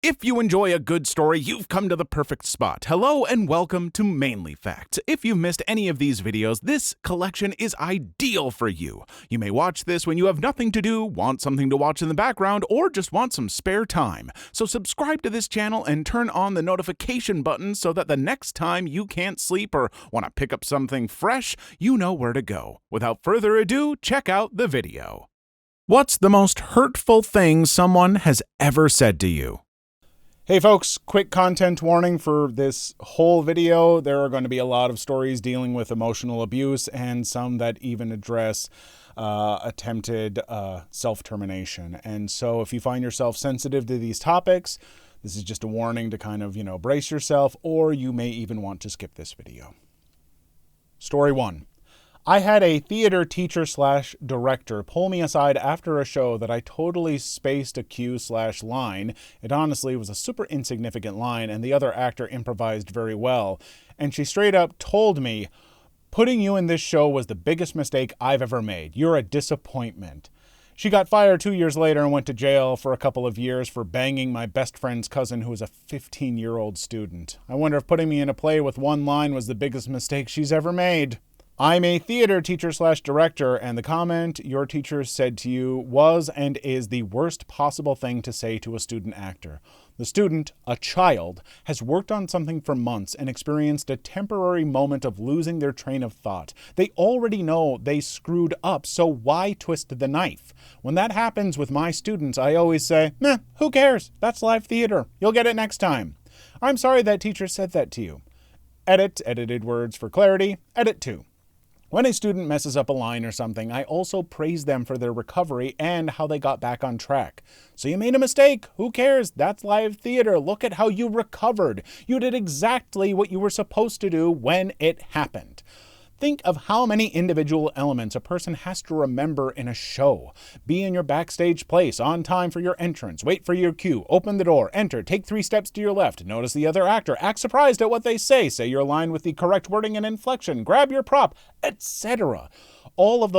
If you enjoy a good story, you've come to the perfect spot. Hello and welcome to Mainly Facts. If you've missed any of these videos, this collection is ideal for you. You may watch this when you have nothing to do, want something to watch in the background, or just want some spare time. So subscribe to this channel and turn on the notification button so that the next time you can't sleep or want to pick up something fresh, you know where to go. Without further ado, check out the video. What's the most hurtful thing someone has ever said to you? Hey folks, quick content warning for this whole video. There are going to be a lot of stories dealing with emotional abuse and some that even address attempted self-termination. And so if you find yourself sensitive to these topics, this is just a warning to kind of, brace yourself, or you may even want to skip this video. Story 1. I had a theater teacher/director pull me aside after a show that I totally spaced a cue/line. It honestly was a super insignificant line, and the other actor improvised very well. And she straight up told me, "Putting you in this show was the biggest mistake I've ever made. You're a disappointment." She got fired 2 years later and went to jail for a couple of years for banging my best friend's cousin who was a 15-year-old student. I wonder if putting me in a play with one line was the biggest mistake she's ever made. I'm a theater teacher/director, and the comment your teacher said to you was and is the worst possible thing to say to a student actor. The student, a child, has worked on something for months and experienced a temporary moment of losing their train of thought. They already know they screwed up, so why twist the knife? When that happens with my students, I always say, who cares? That's live theater. You'll get it next time. I'm sorry that teacher said that to you. Edit, edited words for clarity. Edit 2. When a student messes up a line or something, I also praise them for their recovery and how they got back on track. So you made a mistake. Who cares? That's live theater. Look at how you recovered. You did exactly what you were supposed to do when it happened. Think of how many individual elements a person has to remember in a show. Be in your backstage place, on time for your entrance, wait for your cue, open the door, enter, take 3 steps to your left, notice the other actor, act surprised at what they say your line with the correct wording and inflection, grab your prop, etc. All of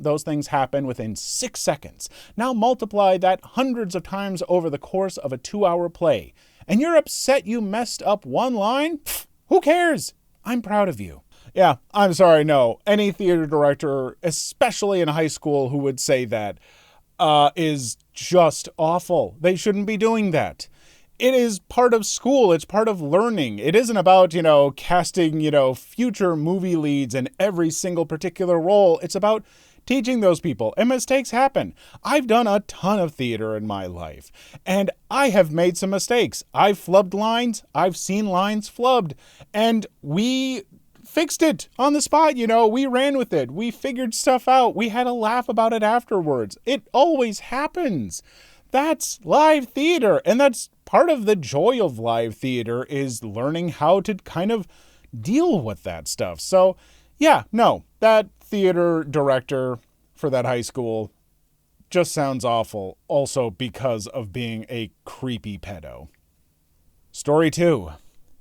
those things happen within 6 seconds. Now multiply that hundreds of times over the course of a 2-hour play. And you're upset you messed up one line? Pfft, who cares? I'm proud of you. Yeah, I'm sorry, no. Any theater director, especially in high school, who would say that is just awful. They shouldn't be doing that. It is part of school. It's part of learning. It isn't about, casting, future movie leads in every single particular role. It's about teaching those people, and mistakes happen. I've done a ton of theater in my life, and I have made some mistakes. I've flubbed lines. I've seen lines flubbed, and we fixed it on the spot, we ran with it. We figured stuff out. We had a laugh about it afterwards. It always happens. That's live theater. And that's part of the joy of live theater, is learning how to kind of deal with that stuff. So yeah, no, that theater director for that high school just sounds awful. Also because of being a creepy pedo. Story 2.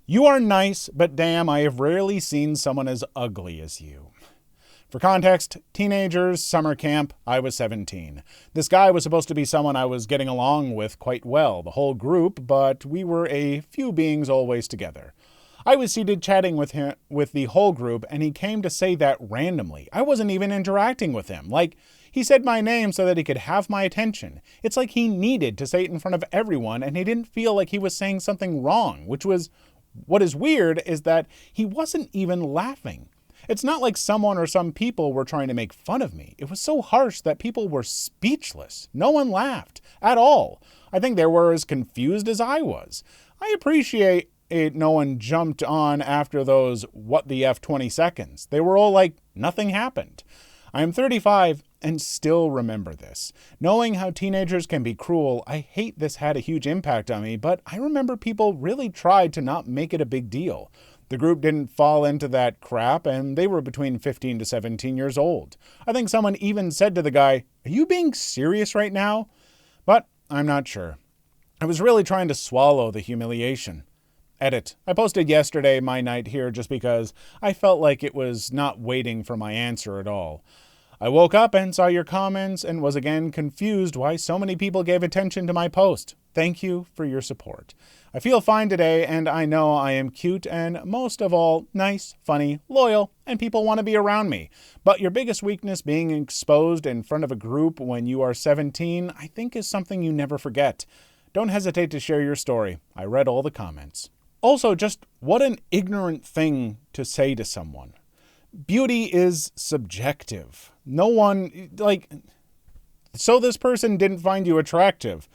You are nice, but damn, I have rarely seen someone as ugly as you. For context, teenagers, summer camp, I was 17. This guy was supposed to be someone I was getting along with quite well, the whole group, but we were a few beings always together. I was seated chatting with him, with the whole group, and he came to say that randomly. I wasn't even interacting with him. He said my name so that he could have my attention. It's like he needed to say it in front of everyone, and he didn't feel like he was saying something wrong, what is weird is that he wasn't even laughing. It's not like someone or some people were trying to make fun of me. It was so harsh that people were speechless. No one laughed at all. I think they were as confused as I was. I appreciate it no one jumped on after those what the F 20 seconds. They were all like, nothing happened. I am 35 and still remember this. Knowing how teenagers can be cruel, I hate this had a huge impact on me, but I remember people really tried to not make it a big deal. The group didn't fall into that crap, and they were between 15 to 17 years old. I think someone even said to the guy, "Are you being serious right now?" But I'm not sure. I was really trying to swallow the humiliation. Edit. I posted yesterday my night here just because I felt like it was not waiting for my answer at all. I woke up and saw your comments and was again confused why so many people gave attention to my post. thank you for your support. I feel fine today, and I know I am cute and, most of all, nice, funny, loyal, and people want to be around me. But your biggest weakness, being exposed in front of a group when you are 17, I think is something you never forget. Don't hesitate to share your story. I read all the comments. Also, just what an ignorant thing to say to someone. Beauty is subjective. No one, so this person didn't find you attractive,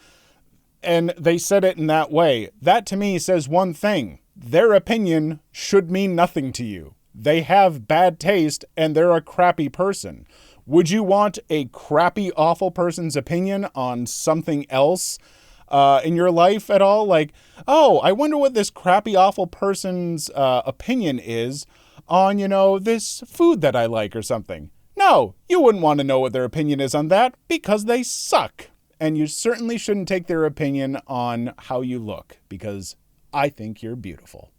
and they said it in that way. That to me says one thing. Their opinion should mean nothing to you. They have bad taste and they're a crappy person. Would you want a crappy, awful person's opinion on something else in your life at all? Like, oh, I wonder what this crappy, awful person's opinion is on, this food that I like or something. No, you wouldn't want to know what their opinion is on that because they suck. And you certainly shouldn't take their opinion on how you look, because I think you're beautiful.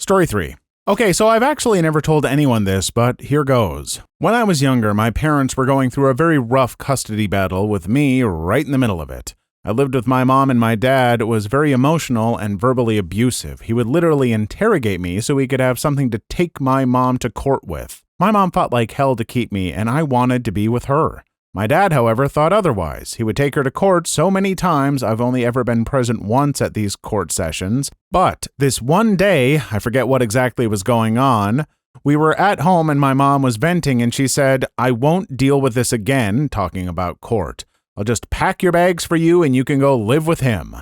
Story 3. Okay, so I've actually never told anyone this, but here goes. When I was younger, my parents were going through a very rough custody battle with me right in the middle of it. I lived with my mom, and my dad was very emotional and verbally abusive. He would literally interrogate me so he could have something to take my mom to court with. My mom fought like hell to keep me, and I wanted to be with her. My dad, however, thought otherwise. He would take her to court so many times. I've only ever been present once at these court sessions. But this one day, I forget what exactly was going on, we were at home and my mom was venting and she said, "I won't deal with this again," talking about court. "I'll just pack your bags for you and you can go live with him."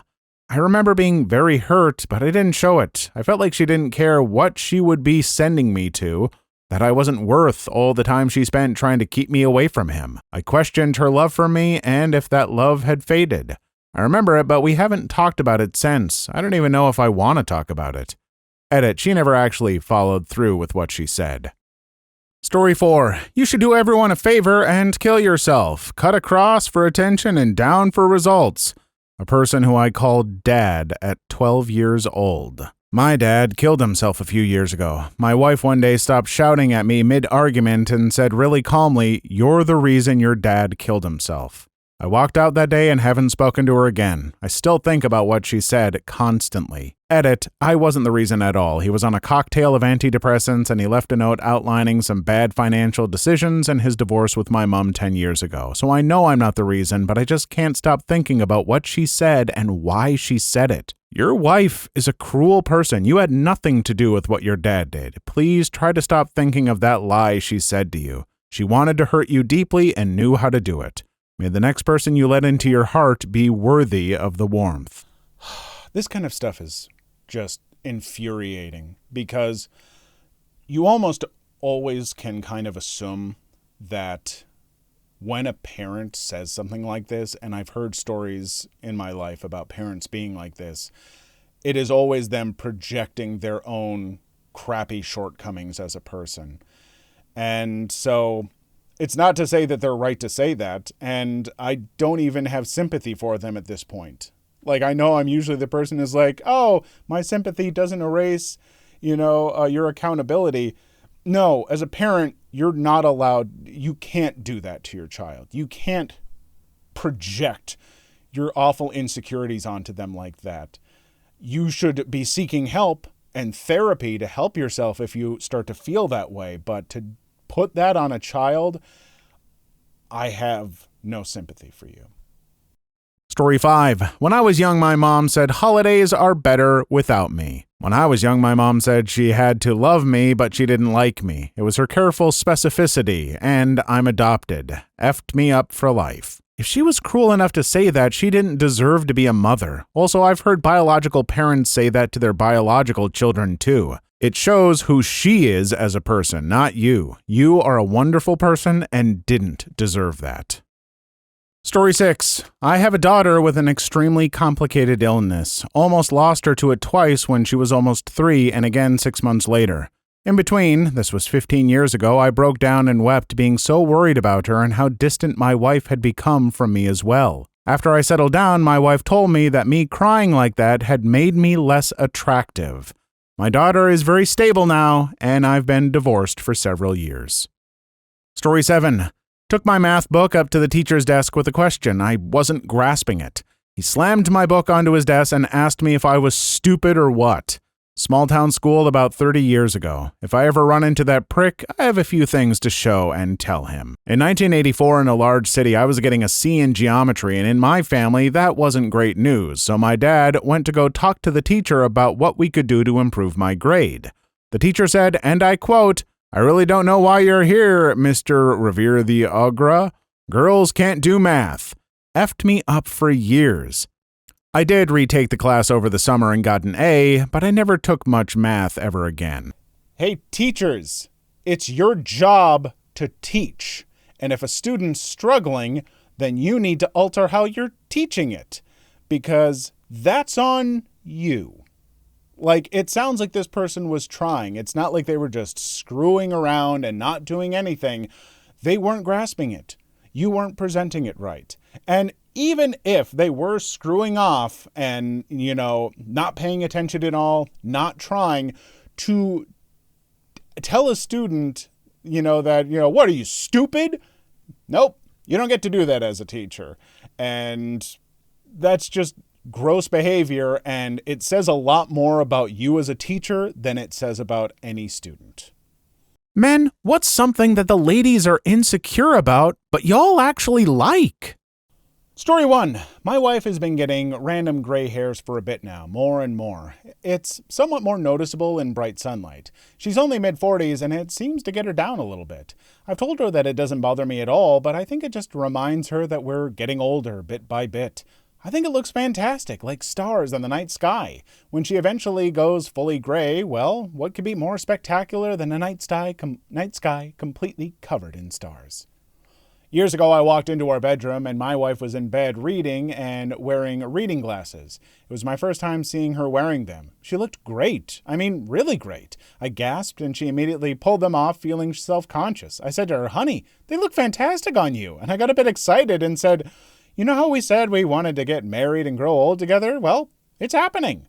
I remember being very hurt, but I didn't show it. I felt like she didn't care what she would be sending me to, that I wasn't worth all the time she spent trying to keep me away from him. I questioned her love for me and if that love had faded. I remember it, but we haven't talked about it since. I don't even know if I want to talk about it. Edit, she never actually followed through with what she said. Story 4. You should do everyone a favor and kill yourself. Cut across for attention and down for results. A person who I called Dad at 12 years old. My dad killed himself a few years ago. My wife one day stopped shouting at me mid-argument and said really calmly, "You're the reason your dad killed himself." I walked out that day and haven't spoken to her again. I still think about what she said constantly. Edit, I wasn't the reason at all. He was on a cocktail of antidepressants and he left a note outlining some bad financial decisions and his divorce with my mom 10 years ago. So I know I'm not the reason, but I just can't stop thinking about what she said and why she said it. Your wife is a cruel person. You had nothing to do with what your dad did. Please try to stop thinking of that lie she said to you. She wanted to hurt you deeply and knew how to do it. May the next person you let into your heart be worthy of the warmth. This kind of stuff is just infuriating because you almost always can kind of assume that when a parent says something like this, and I've heard stories in my life about parents being like this, it is always them projecting their own crappy shortcomings as a person. And so it's not to say that they're right to say that, and I don't even have sympathy for them at this point. Like, I know I'm usually the person who's like, oh, my sympathy doesn't erase, your accountability. No, as a parent, you're not allowed, you can't do that to your child. You can't project your awful insecurities onto them like that. You should be seeking help and therapy to help yourself if you start to feel that way. But to put that on a child, I have no sympathy for you. Story 5. When I was young, my mom said holidays are better without me. When I was young, my mom said she had to love me, but she didn't like me. It was her careful specificity, and I'm adopted. Effed me up for life. If she was cruel enough to say that, she didn't deserve to be a mother. Also, I've heard biological parents say that to their biological children too. It shows who she is as a person, not you. You are a wonderful person and didn't deserve that. Story 6. I have a daughter with an extremely complicated illness. Almost lost her to it twice when she was almost 3 and again 6 months later. In between, this was 15 years ago, I broke down and wept being so worried about her and how distant my wife had become from me as well. After I settled down, my wife told me that me crying like that had made me less attractive. My daughter is very stable now, and I've been divorced for several years. Story 7. Took my math book up to the teacher's desk with a question. I wasn't grasping it. He slammed my book onto his desk and asked me if I was stupid or what. Small town school about 30 years ago. If I ever run into that prick, I have a few things to show and tell him. In 1984, in a large city, I was getting a C in geometry, and in my family, that wasn't great news, so my dad went to go talk to the teacher about what we could do to improve my grade. The teacher said, and I quote, "I really don't know why you're here, Mr. Revere the Ogre. Girls can't do math." Effed me up for years. I did retake the class over the summer and got an A, but I never took much math ever again. Hey, teachers, it's your job to teach. And if a student's struggling, then you need to alter how you're teaching it, because that's on you. Like, it sounds like this person was trying. It's not like they were just screwing around and not doing anything. They weren't grasping it. You weren't presenting it right. And even if they were screwing off and, not paying attention at all, not trying, to tell a student, what are you, stupid? Nope, you don't get to do that as a teacher. And that's just gross behavior, and it says a lot more about you as a teacher than it says about any student. Men, what's something that the ladies are insecure about, but y'all actually like? Story 1. My wife has been getting random gray hairs for a bit now, more and more. It's somewhat more noticeable in bright sunlight. She's only mid-40s, and it seems to get her down a little bit. I've told her that it doesn't bother me at all, but I think it just reminds her that we're getting older bit by bit. I think it looks fantastic, like stars in the night sky. When she eventually goes fully gray, well, what could be more spectacular than a night sky completely covered in stars? Years ago, I walked into our bedroom and my wife was in bed reading and wearing reading glasses. It was my first time seeing her wearing them. She looked great. I mean, really great. I gasped and she immediately pulled them off, feeling self-conscious. I said to her, "Honey, they look fantastic on you." And I got a bit excited and said, "You know how we said we wanted to get married and grow old together? Well, it's happening."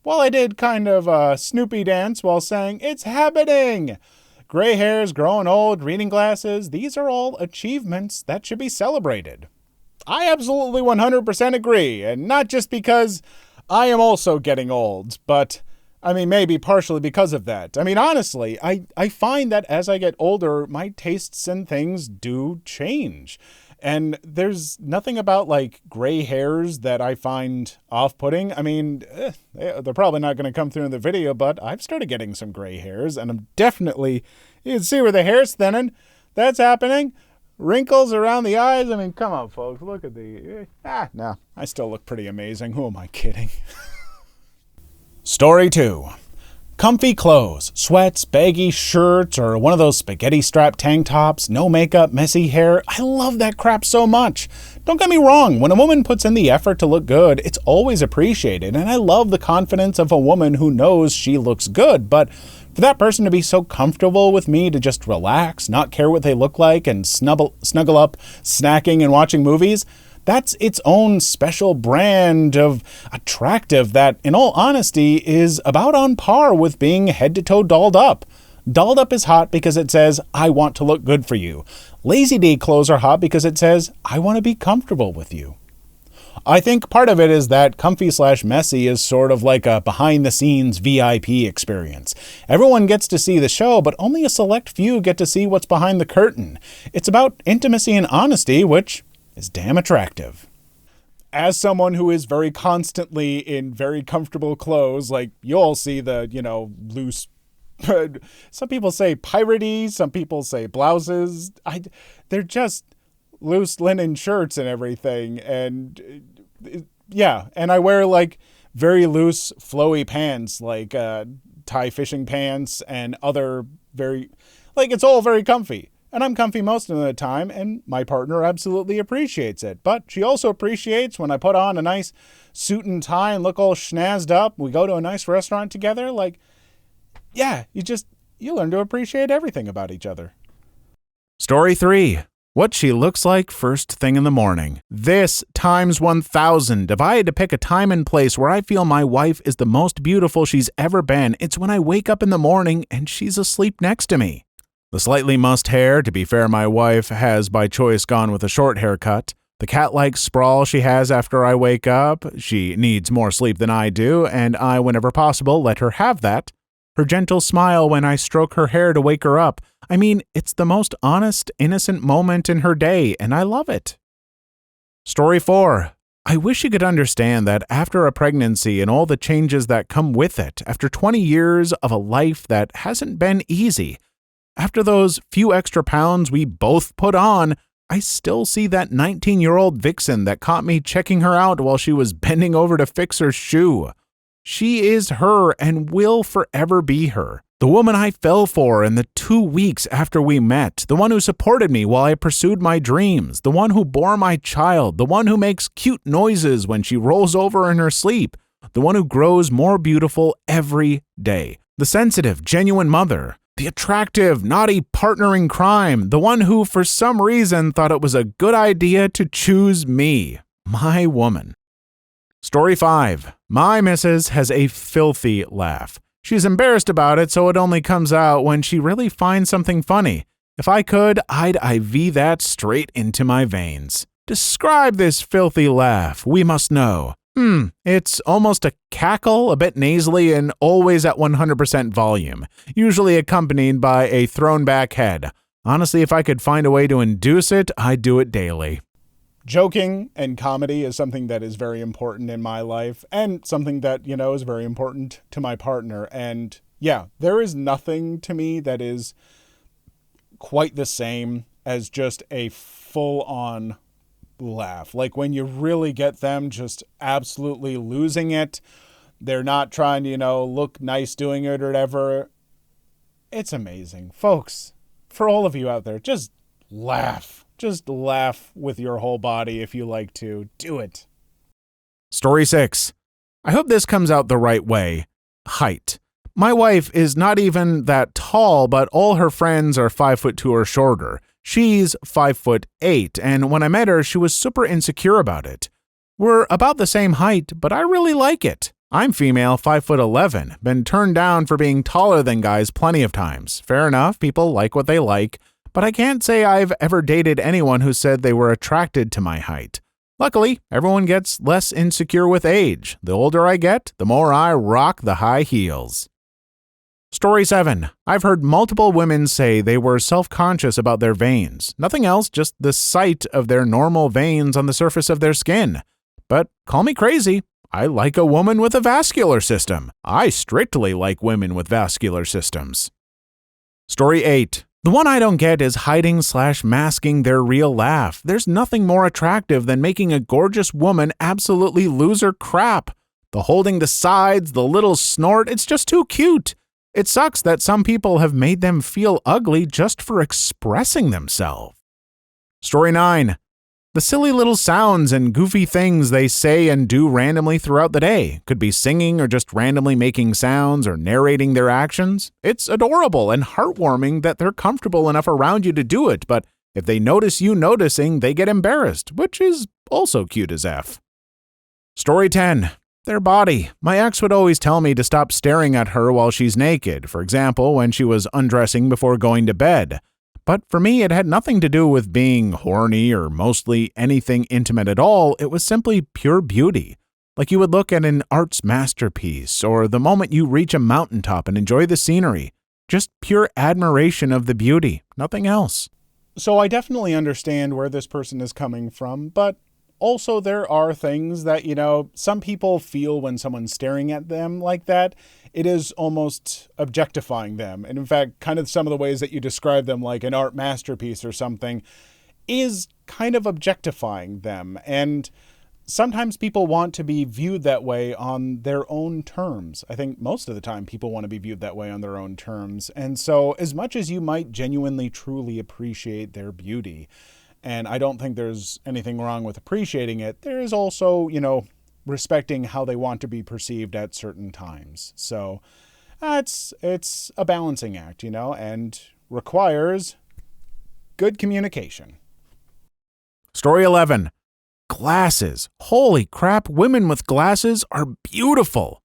Well, I did kind of a Snoopy dance while saying, "It's happening." Gray hairs, growing old, reading glasses, these are all achievements that should be celebrated. I absolutely 100% agree, and not just because I am also getting old, but maybe partially because of that. Honestly, I find that as I get older, my tastes and things do change. And there's nothing about gray hairs that I find off-putting. They're probably not going to come through in the video, but I've started getting some gray hairs, and I'm definitely, you can see where the hair's thinning. That's happening. Wrinkles around the eyes. Come on, folks, look at no, I still look pretty amazing. Who am I kidding? Story 2. Comfy clothes, sweats, baggy shirts, or one of those spaghetti strap tank tops, no makeup, messy hair. I love that crap so much. Don't get me wrong, when a woman puts in the effort to look good, it's always appreciated, and I love the confidence of a woman who knows she looks good, but for that person to be so comfortable with me to just relax, not care what they look like, and snuggle up, snacking and watching movies, that's its own special brand of attractive that, in all honesty, is about on par with being head-to-toe dolled up. Dolled up is hot because it says, "I want to look good for you." Lazy day clothes are hot because it says, "I want to be comfortable with you." I think part of it is that comfy/messy is sort of like a behind-the-scenes VIP experience. Everyone gets to see the show, but only a select few get to see what's behind the curtain. It's about intimacy and honesty, which is damn attractive. As someone who is very constantly in very comfortable clothes, you'll see the, loose, some people say piratey, some people say blouses. They're just loose linen shirts and everything. And yeah, and I wear very loose flowy pants, tie fishing pants and other it's all very comfy. And I'm comfy most of the time, and my partner absolutely appreciates it. But she also appreciates when I put on a nice suit and tie and look all schnazzed up. We go to a nice restaurant together. You learn to appreciate everything about each other. Story 3. What she looks like first thing in the morning. This times 1,000. If I had to pick a time and place where I feel my wife is the most beautiful she's ever been, it's when I wake up in the morning and she's asleep next to me. The slightly mussed hair, to be fair, my wife has by choice gone with a short haircut. The cat-like sprawl she has after I wake up, she needs more sleep than I do, and I, whenever possible, let her have that. Her gentle smile when I stroke her hair to wake her up. I mean, it's the most honest, innocent moment in her day, and I love it. Story 4. I wish you could understand that after a pregnancy and all the changes that come with it, after 20 years of a life that hasn't been easy, after those few extra pounds we both put on, I still see that 19-year-old vixen that caught me checking her out while she was bending over to fix her shoe. She is her and will forever be her. The woman I fell for in the 2 weeks after we met, the one who supported me while I pursued my dreams, the one who bore my child, the one who makes cute noises when she rolls over in her sleep, the one who grows more beautiful every day, the sensitive, genuine mother, the attractive, naughty partner in crime, the one who for some reason thought it was a good idea to choose me, my woman. Story 5. My missus has a filthy laugh. She's embarrassed about it, so it only comes out when she really finds something funny. If I could, I'd IV that straight into my veins. Describe this filthy laugh, we must know. It's almost a cackle, a bit nasally, and always at 100% volume, usually accompanied by a thrown back head. Honestly, if I could find a way to induce it, I'd do it daily. Joking and comedy is something that is very important in my life and something that, is very important to my partner. And yeah, there is nothing to me that is quite the same as just a full-on laugh. Like when you really get them just absolutely losing it, they're not trying to, look nice doing it or whatever. It's amazing. Folks, for all of you out there, just laugh. Just laugh with your whole body if you like to. Do it. Story 6. I hope this comes out the right way. Height. My wife is not even that tall, but all her friends are 5'2" or shorter. She's 5'8", and when I met her, she was super insecure about it. We're about the same height, but I really like it. I'm female, 5'11", been turned down for being taller than guys plenty of times. Fair enough, people like what they like, but I can't say I've ever dated anyone who said they were attracted to my height. Luckily, everyone gets less insecure with age. The older I get, the more I rock the high heels. Story 7. I've heard multiple women say they were self-conscious about their veins. Nothing else, just the sight of their normal veins on the surface of their skin. But call me crazy. I like a woman with a vascular system. I strictly like women with vascular systems. Story 8. The one I don't get is hiding/masking their real laugh. There's nothing more attractive than making a gorgeous woman absolutely lose her crap. The holding the sides, the little snort, it's just too cute. It sucks that some people have made them feel ugly just for expressing themselves. Story 9. The silly little sounds and goofy things they say and do randomly throughout the day. Could be singing or just randomly making sounds or narrating their actions. It's adorable and heartwarming that they're comfortable enough around you to do it, but if they notice you noticing, they get embarrassed, which is also cute as F. Story 10. Their body. My ex would always tell me to stop staring at her while she's naked, for example, when she was undressing before going to bed. But for me, it had nothing to do with being horny or mostly anything intimate at all. It was simply pure beauty. Like you would look at an art's masterpiece, or the moment you reach a mountaintop and enjoy the scenery. Just pure admiration of the beauty, nothing else. So I definitely understand where this person is coming from, but also there are things that, some people feel when someone's staring at them like that, it is almost objectifying them. And in fact, kind of some of the ways that you describe them, like an art masterpiece or something, is kind of objectifying them. And sometimes people want to be viewed that way on their own terms. I think most of the time people want to be viewed that way on their own terms. And so as much as you might genuinely, truly appreciate their beauty, and I don't think there's anything wrong with appreciating it, there is also, respecting how they want to be perceived at certain times. So it's a balancing act, and requires good communication. Story 11. Glasses. Holy crap, women with glasses are beautiful.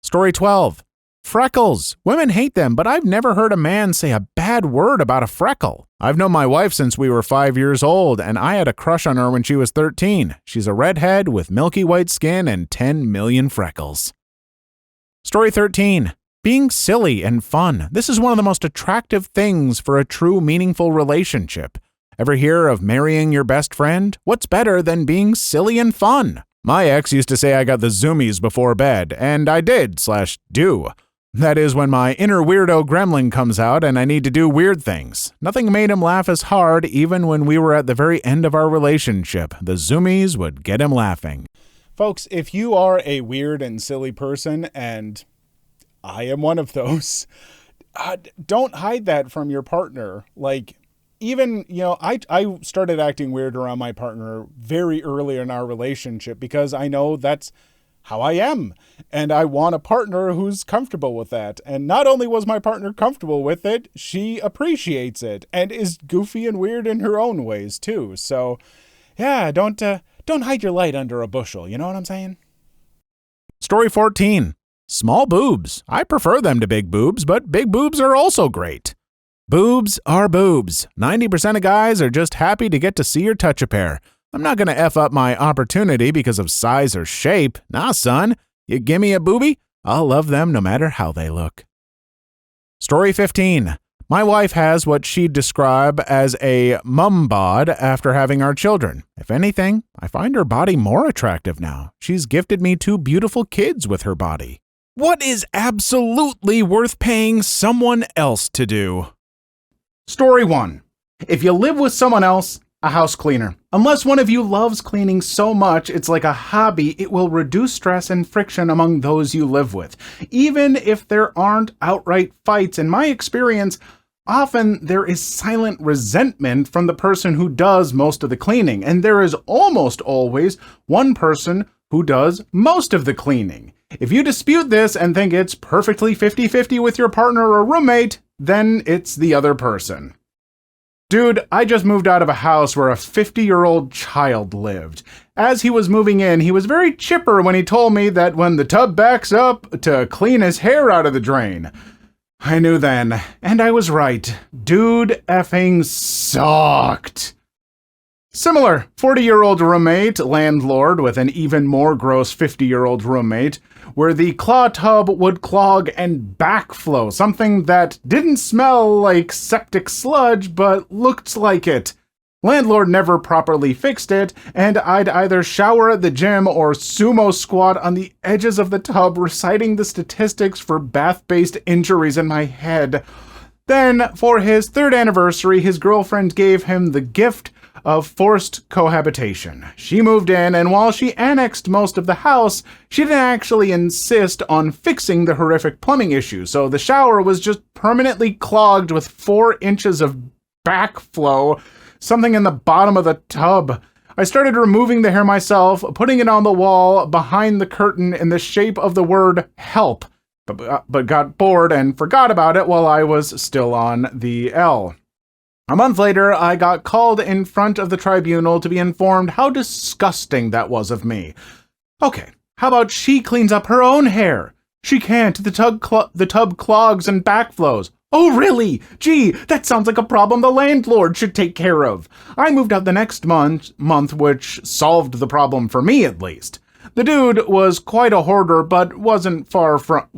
Story 12. Freckles. Women hate them, but I've never heard a man say a bad word about a freckle. I've known my wife since we were 5 years old, and I had a crush on her when she was 13. She's a redhead with milky white skin and 10 million freckles. Story 13. Being silly and fun. This is one of the most attractive things for a true meaningful relationship. Ever hear of marrying your best friend? What's better than being silly and fun? My ex used to say I got the zoomies before bed, and I did/do. That is when my inner weirdo gremlin comes out and I need to do weird things. Nothing made him laugh as hard even when we were at the very end of our relationship. The zoomies would get him laughing. Folks, if you are a weird and silly person, and I am one of those, don't hide that from your partner. Like, even, I started acting weird around my partner very early in our relationship because I know that's how I am. And I want a partner who's comfortable with that. And not only was my partner comfortable with it, she appreciates it and is goofy and weird in her own ways too. So yeah, don't hide your light under a bushel. You know what I'm saying? Story 14. Small boobs. I prefer them to big boobs, but big boobs are also great. Boobs are boobs. 90% of guys are just happy to get to see or touch a pair. I'm not going to F up my opportunity because of size or shape. Nah, son. You give me a boobie, I'll love them no matter how they look. Story 15. My wife has what she'd describe as a mum bod after having our children. If anything, I find her body more attractive now. She's gifted me 2 beautiful kids with her body. What is absolutely worth paying someone else to do? Story 1. If you live with someone else, a house cleaner. Unless one of you loves cleaning so much it's like a hobby, it will reduce stress and friction among those you live with. Even if there aren't outright fights, in my experience, often there is silent resentment from the person who does most of the cleaning, and there is almost always one person who does most of the cleaning. If you dispute this and think it's perfectly 50-50 with your partner or roommate, then it's the other person. Dude, I just moved out of a house where a 50-year-old child lived. As he was moving in, he was very chipper when he told me that when the tub backs up, to clean his hair out of the drain. I knew then, and I was right. Dude effing sucked. Similar, 40-year-old roommate, landlord with an even more gross 50-year-old roommate, where the claw tub would clog and backflow, something that didn't smell like septic sludge, but looked like it. Landlord never properly fixed it, and I'd either shower at the gym or sumo squat on the edges of the tub, reciting the statistics for bath-based injuries in my head. Then, for his 3rd anniversary, his girlfriend gave him the gift of forced cohabitation. She moved in, and while she annexed most of the house, she didn't actually insist on fixing the horrific plumbing issue, so the shower was just permanently clogged with 4 inches of backflow, something in the bottom of the tub. I started removing the hair myself, putting it on the wall behind the curtain in the shape of the word help, but got bored and forgot about it while I was still on the L. A month later, I got called in front of the tribunal to be informed how disgusting that was of me. Okay, how about she cleans up her own hair? She can't. The tub clogs and backflows. Oh, really? Gee, that sounds like a problem the landlord should take care of. I moved out the next month, which solved the problem for me at least. The dude was quite a hoarder, but wasn't far from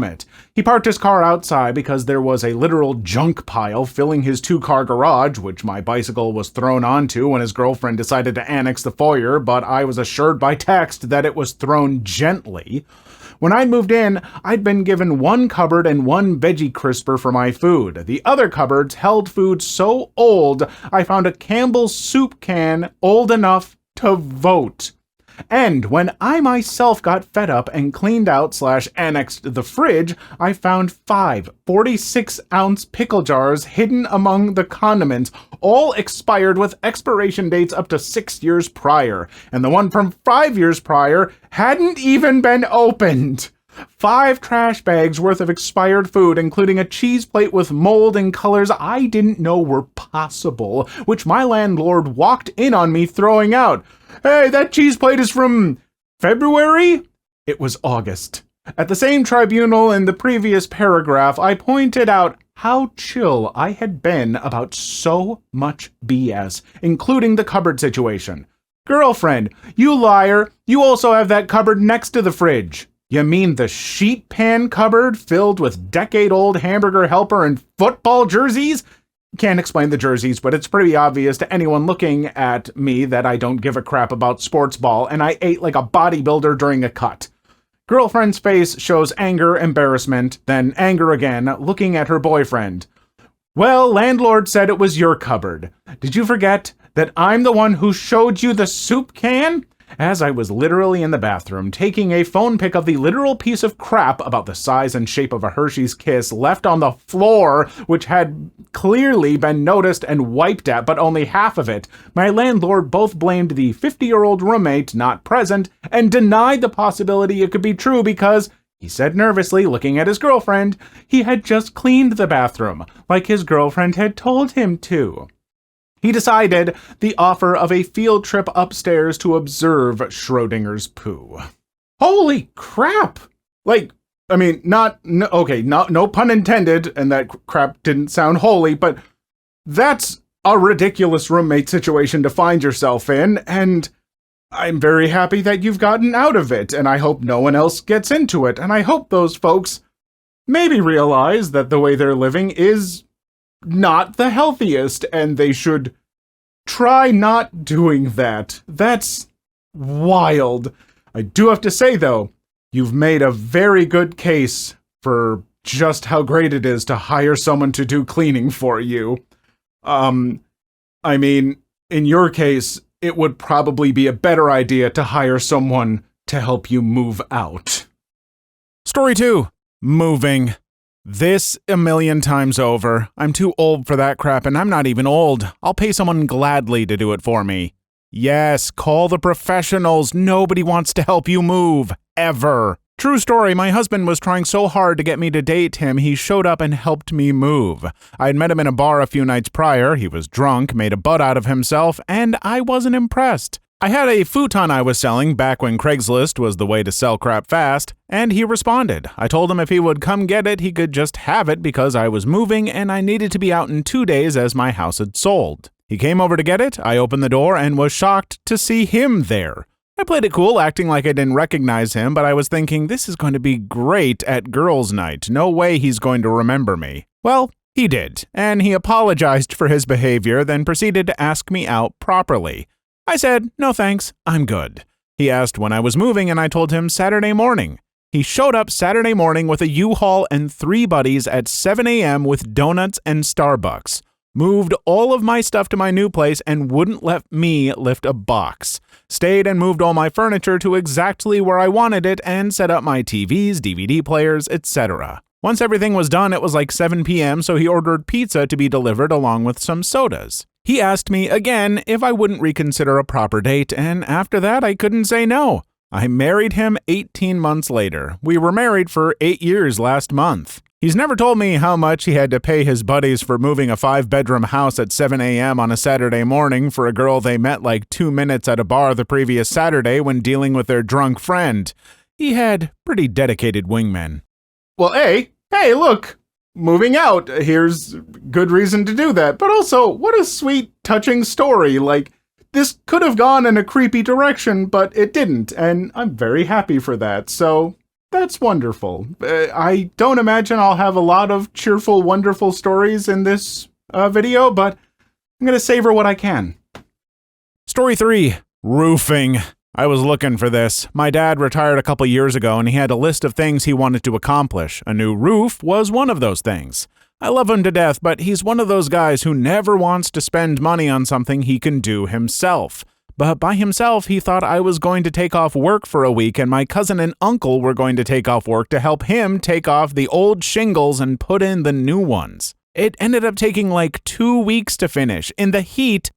it. He parked his car outside because there was a literal junk pile filling his 2-car garage, which my bicycle was thrown onto when his girlfriend decided to annex the foyer, but I was assured by text that it was thrown gently. When I moved in, I'd been given 1 cupboard and 1 veggie crisper for my food. The other cupboards held food so old, I found a Campbell's soup can old enough to vote. And when I myself got fed up and cleaned out / annexed the fridge, I found 5 46-ounce pickle jars hidden among the condiments, all expired with expiration dates up to 6 years prior, and the one from 5 years prior hadn't even been opened. 5 trash bags worth of expired food, including a cheese plate with mold in colors I didn't know were possible, which my landlord walked in on me throwing out. Hey, that cheese plate is from February? It was August. At the same tribunal in the previous paragraph, I pointed out how chill I had been about so much BS, including the cupboard situation. Girlfriend, you liar, you also have that cupboard next to the fridge. You mean the sheet pan cupboard filled with decade-old Hamburger Helper and football jerseys? Can't explain the jerseys, but it's pretty obvious to anyone looking at me that I don't give a crap about sports ball, and I ate like a bodybuilder during a cut. Girlfriend's face shows anger, embarrassment, then anger again, looking at her boyfriend. Well, landlord said it was your cupboard. Did you forget that I'm the one who showed you the soup can? As I was literally in the bathroom, taking a phone pic of the literal piece of crap about the size and shape of a Hershey's Kiss left on the floor, which had clearly been noticed and wiped at, but only half of it, my landlord both blamed the 50-year-old roommate not present and denied the possibility it could be true because, he said nervously, looking at his girlfriend, he had just cleaned the bathroom, like his girlfriend had told him to. He decided the offer of a field trip upstairs to observe Schrodinger's poo. Holy crap! No pun intended, and that crap didn't sound holy, but that's a ridiculous roommate situation to find yourself in, and I'm very happy that you've gotten out of it, and I hope no one else gets into it, and I hope those folks maybe realize that the way they're living is not the healthiest, and they should try not doing that. That's wild. I do have to say, though, you've made a very good case for just how great it is to hire someone to do cleaning for you. In your case, it would probably be a better idea to hire someone to help you move out. Story 2. Moving. This a million times over. I'm too old for that crap, and I'm not even old. I'll pay someone gladly to do it for me. Yes, call the professionals. Nobody wants to help you move. Ever. True story, my husband was trying so hard to get me to date him, he showed up and helped me move. I had met him in a bar a few nights prior. He was drunk, made a butt out of himself, and I wasn't impressed. I had a futon I was selling back when Craigslist was the way to sell crap fast, and he responded. I told him if he would come get it, he could just have it because I was moving and I needed to be out in 2 days as my house had sold. He came over to get it, I opened the door and was shocked to see him there. I played it cool, acting like I didn't recognize him, but I was thinking, this is going to be great at girls' night. No way he's going to remember me. Well, he did, and he apologized for his behavior, then proceeded to ask me out properly. I said, no thanks, I'm good. He asked when I was moving, and I told him Saturday morning. He showed up Saturday morning with a U-Haul and 3 buddies at 7 a.m. with donuts and Starbucks. Moved all of my stuff to my new place and wouldn't let me lift a box. Stayed and moved all my furniture to exactly where I wanted it and set up my TVs, DVD players, etc. Once everything was done, it was like 7 p.m., so he ordered pizza to be delivered along with some sodas. He asked me again if I wouldn't reconsider a proper date, and after that I couldn't say no. I married him 18 months later. We were married for 8 years last month. He's never told me how much he had to pay his buddies for moving a 5-bedroom house at 7 a.m. on a Saturday morning for a girl they met like 2 minutes at a bar the previous Saturday when dealing with their drunk friend. He had pretty dedicated wingmen. Well, hey, look, moving out, here's good reason to do that. But also, what a sweet, touching story. Like, this could have gone in a creepy direction, but it didn't, and I'm very happy for that. So that's wonderful. I don't imagine I'll have a lot of cheerful, wonderful stories in this video, but I'm going to savor what I can. Story 3. Roofing. I was looking for this. My dad retired a couple years ago and he had a list of things he wanted to accomplish. A new roof was one of those things. I love him to death, but he's one of those guys who never wants to spend money on something he can do himself. But by himself, he thought I was going to take off work for a week and my cousin and uncle were going to take off work to help him take off the old shingles and put in the new ones. It ended up taking like 2 weeks to finish in the heat.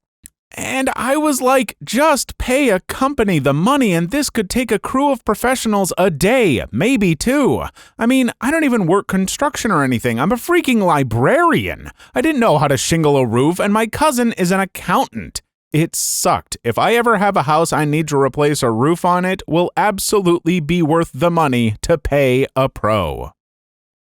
And I was like, just pay a company the money and this could take a crew of professionals a day, maybe 2. I mean, I don't even work construction or anything. I'm a freaking librarian. I didn't know how to shingle a roof and my cousin is an accountant. It sucked. If I ever have a house I need to replace a roof on, it will absolutely be worth the money to pay a pro.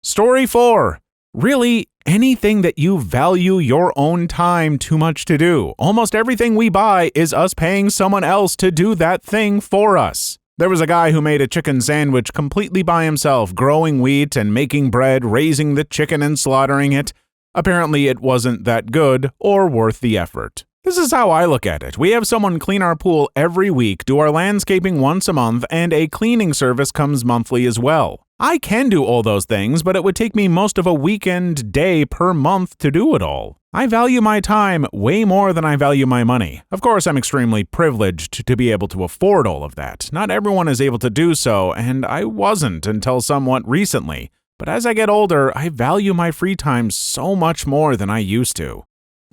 Story 4. Really, anything that you value your own time too much to do. Almost everything we buy is us paying someone else to do that thing for us. There was a guy who made a chicken sandwich completely by himself, growing wheat and making bread, raising the chicken and slaughtering it. Apparently it wasn't that good or worth the effort. This is how I look at it. We have someone clean our pool every week, do our landscaping once a month, and a cleaning service comes monthly as well. I can do all those things, but it would take me most of a weekend day per month to do it all. I value my time way more than I value my money. Of course, I'm extremely privileged to be able to afford all of that. Not everyone is able to do so, and I wasn't until somewhat recently. But as I get older, I value my free time so much more than I used to.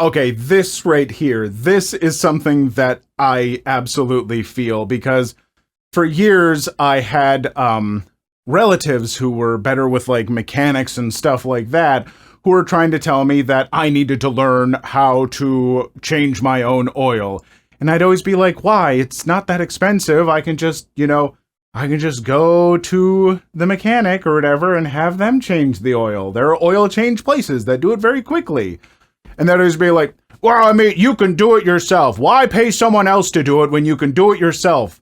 Okay, this right here, this is something that I absolutely feel, because for years I had relatives who were better with like mechanics and stuff like that, who were trying to tell me that I needed to learn how to change my own oil. And I'd always be like, why? It's not that expensive. I can just, I can just go to the mechanic or whatever and have them change the oil. There are oil change places that do it very quickly. And they'd always be like, well, I mean, you can do it yourself. Why pay someone else to do it when you can do it yourself?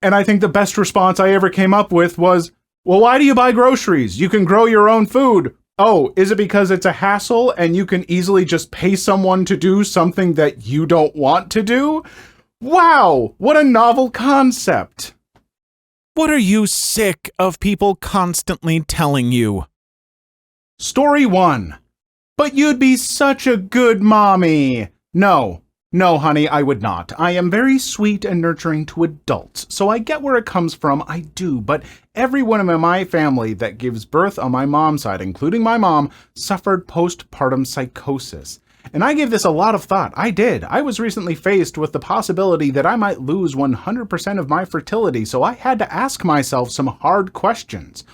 And I think the best response I ever came up with was, well, why do you buy groceries? You can grow your own food. Oh, is it because it's a hassle and you can easily just pay someone to do something that you don't want to do? Wow, what a novel concept. What are you sick of people constantly telling you? Story 1. But you'd be such a good mommy. No, honey, I would not. I am very sweet and nurturing to adults, so I get where it comes from, I do, but everyone in my family that gives birth on my mom's side, including my mom, suffered postpartum psychosis. And I gave this a lot of thought. I did. I was recently faced with the possibility that I might lose 100% of my fertility, so I had to ask myself some hard questions.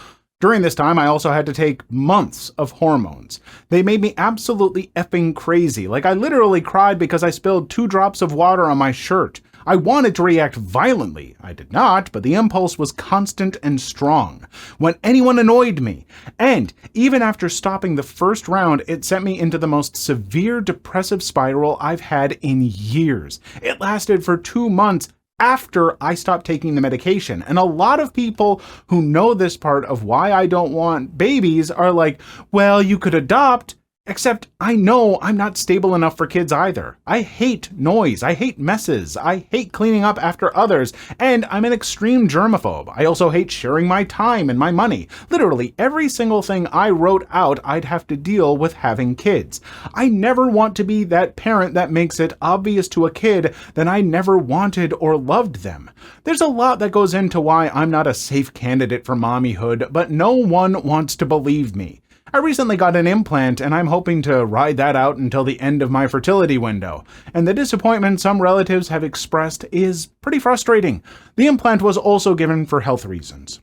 During this time, I also had to take months of hormones. They made me absolutely effing crazy. Like, I literally cried because I spilled 2 drops of water on my shirt. I wanted to react violently. I did not, but the impulse was constant and strong when anyone annoyed me. And even after stopping the first round, it sent me into the most severe depressive spiral I've had in years. It lasted for 2 months after I stopped taking the medication. And a lot of people who know this part of why I don't want babies are like, well, you could adopt. Except I know I'm not stable enough for kids either. I hate noise. I hate messes. I hate cleaning up after others. And I'm an extreme germaphobe. I also hate sharing my time and my money. Literally every single thing I wrote out, I'd have to deal with having kids. I never want to be that parent that makes it obvious to a kid that I never wanted or loved them. There's a lot that goes into why I'm not a safe candidate for mommyhood, but no one wants to believe me. I recently got an implant and I'm hoping to ride that out until the end of my fertility window. And the disappointment some relatives have expressed is pretty frustrating. The implant was also given for health reasons.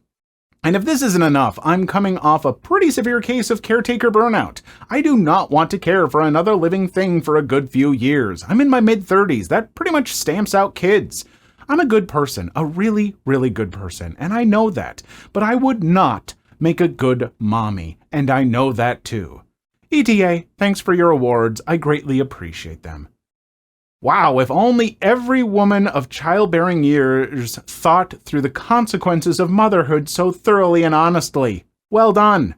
And if this isn't enough, I'm coming off a pretty severe case of caretaker burnout. I do not want to care for another living thing for a good few years. I'm in my mid-30s. That pretty much stamps out kids. I'm a good person, a really, really good person, and I know that. But I would not make a good mommy, and I know that too. ETA, thanks for your awards. I greatly appreciate them. Wow, if only every woman of childbearing years thought through the consequences of motherhood so thoroughly and honestly. Well done.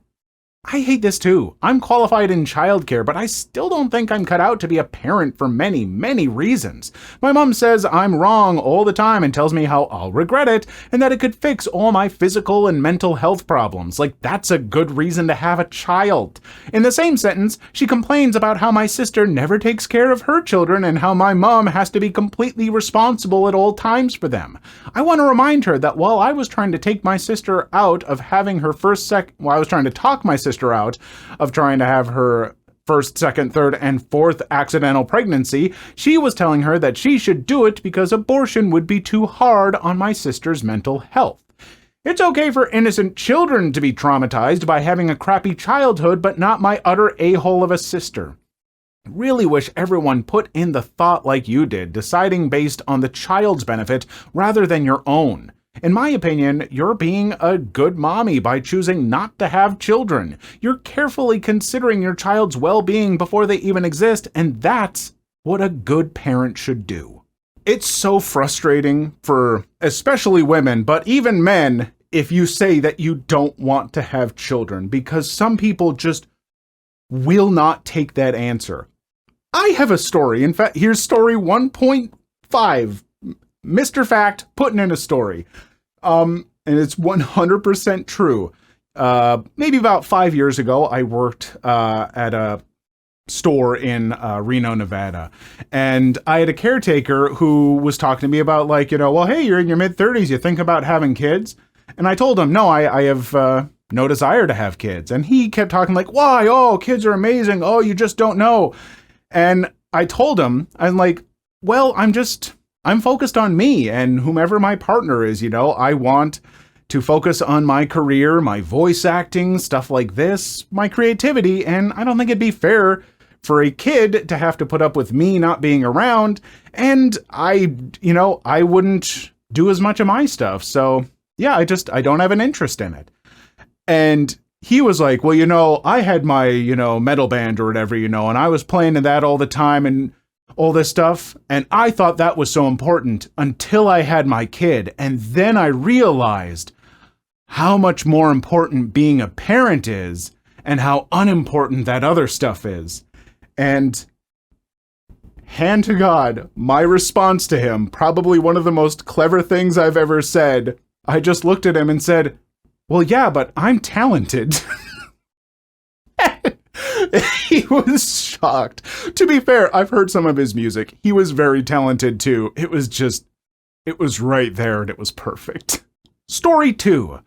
I hate this too. I'm qualified in childcare, but I still don't think I'm cut out to be a parent for many, many reasons. My mom says I'm wrong all the time and tells me how I'll regret it and that it could fix all my physical and mental health problems. Like, that's a good reason to have a child. In the same sentence, she complains about how my sister never takes care of her children and how my mom has to be completely responsible at all times for them. I want to remind her that while I was trying to take my sister out of having her I was trying to talk my sister out of trying to have her first, second, third, and fourth accidental pregnancy, she was telling her that she should do it because abortion would be too hard on my sister's mental health. It's okay for innocent children to be traumatized by having a crappy childhood, but not my utter a-hole of a sister. Really wish everyone put in the thought like you did, deciding based on the child's benefit rather than your own. In my opinion, you're being a good mommy by choosing not to have children. You're carefully considering your child's well-being before they even exist, and that's what a good parent should do. It's so frustrating for especially women, but even men, if you say that you don't want to have children, because some people just will not take that answer. I have a story. In fact, here's story 1.5. Mr. Fact putting in a story. And it's 100% true. Maybe about 5 years ago, I worked at a store in Reno, Nevada. And I had a caretaker who was talking to me about well, hey, you're in your mid-30s. You think about having kids? And I told him, no, I have no desire to have kids. And he kept talking why? Oh, kids are amazing. Oh, you just don't know. And I told him, I'm like, well, I'm focused on me and whomever my partner is, I want to focus on my career, my voice acting, stuff like this, my creativity. And I don't think it'd be fair for a kid to have to put up with me not being around. And I wouldn't do as much of my stuff. So yeah, I don't have an interest in it. And he was like, well, I had my, metal band or whatever, and I was playing in that all the time and all this stuff. And I thought that was so important until I had my kid. And then I realized how much more important being a parent is and how unimportant that other stuff is. And hand to God, my response to him, probably one of the most clever things I've ever said, I just looked at him and said, well, yeah, but I'm talented. He was shocked. To be fair, I've heard some of his music. He was very talented too. It was right there and it was perfect. Story 2.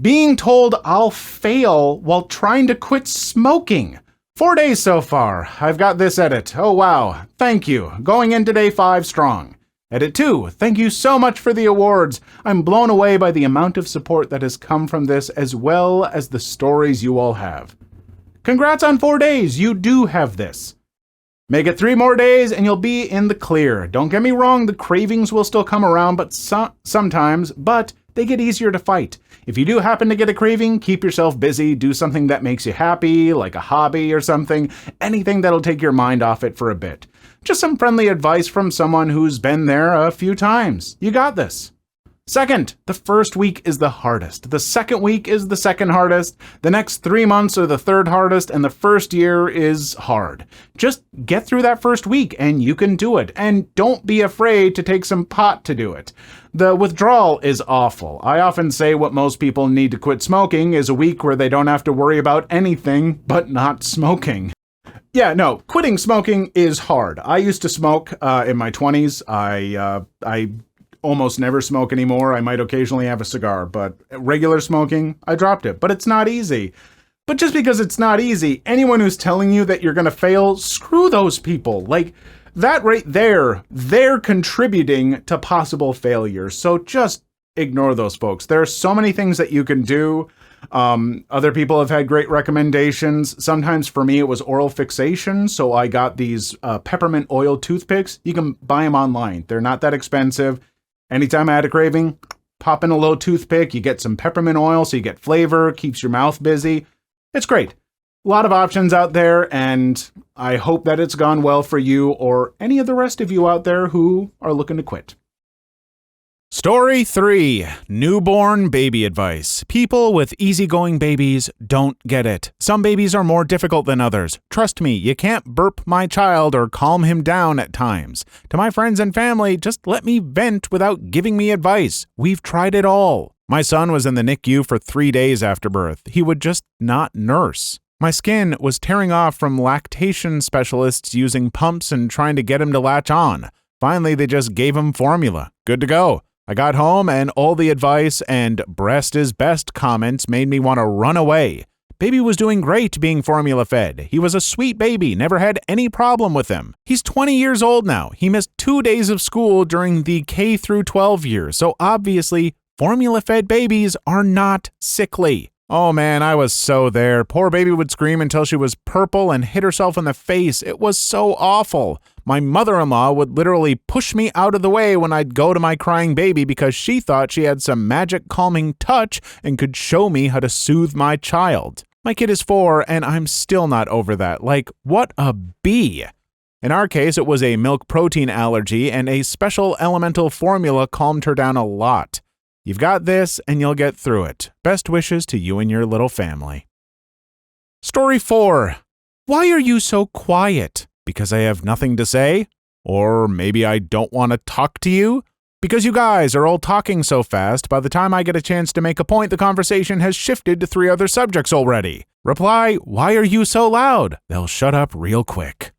Being told I'll fail while trying to quit smoking. 4 days so far. I've got this edit. Oh wow. Thank you. Going into day 5 strong. Edit 2. Thank you so much for the awards. I'm blown away by the amount of support that has come from this as well as the stories you all have. Congrats on 4 days. You do have this. Make it 3 more days and you'll be in the clear. Don't get me wrong, the cravings will still come around sometimes, but they get easier to fight. If you do happen to get a craving, keep yourself busy, do something that makes you happy, like a hobby or something, anything that'll take your mind off it for a bit. Just some friendly advice from someone who's been there a few times. You got this. Second, the first week is the hardest. The second week is the second hardest. The next 3 months are the third hardest, and the first year is hard. Just get through that first week and you can do it. And don't be afraid to take some pot to do it. The withdrawal is awful. I often say what most people need to quit smoking is a week where they don't have to worry about anything but not smoking. Yeah, no, quitting smoking is hard. I used to smoke in my 20s. I almost never smoke anymore. I might occasionally have a cigar, but regular smoking, I dropped it. But it's not easy. But just because it's not easy, anyone who's telling you that you're going to fail, screw those people. Like, that right there, they're contributing to possible failure. So just ignore those folks. There are so many things that you can do. Other people have had great recommendations. Sometimes for me, it was oral fixation. So I got these peppermint oil toothpicks. You can buy them online. They're not that expensive. Anytime I had a craving, pop in a little toothpick. You get some peppermint oil so you get flavor, keeps your mouth busy. It's great. A lot of options out there, and I hope that it's gone well for you or any of the rest of you out there who are looking to quit. Story 3. Newborn baby advice. People with easygoing babies don't get it. Some babies are more difficult than others. Trust me, you can't burp my child or calm him down at times. To my friends and family, just let me vent without giving me advice. We've tried it all. My son was in the NICU for 3 days after birth. He would just not nurse. My skin was tearing off from lactation specialists using pumps and trying to get him to latch on. Finally, they just gave him formula. Good to go. I got home and all the advice and breast is best comments made me want to run away. Baby was doing great being formula fed. He was a sweet baby, never had any problem with him. He's 20 years old now. He missed 2 days of school during the K through 12 years, so obviously formula fed babies are not sickly. Oh man, I was so there. Poor baby would scream until she was purple and hit herself in the face. It was so awful. My mother-in-law would literally push me out of the way when I'd go to my crying baby because she thought she had some magic calming touch and could show me how to soothe my child. My kid is 4 and I'm still not over that. Like, what a bee. In our case, it was a milk protein allergy and a special elemental formula calmed her down a lot. You've got this, and you'll get through it. Best wishes to you and your little family. Story 4. Why are you so quiet? Because I have nothing to say? Or maybe I don't want to talk to you? Because you guys are all talking so fast, by the time I get a chance to make a point, the conversation has shifted to 3 other subjects already. Reply, why are you so loud? They'll shut up real quick.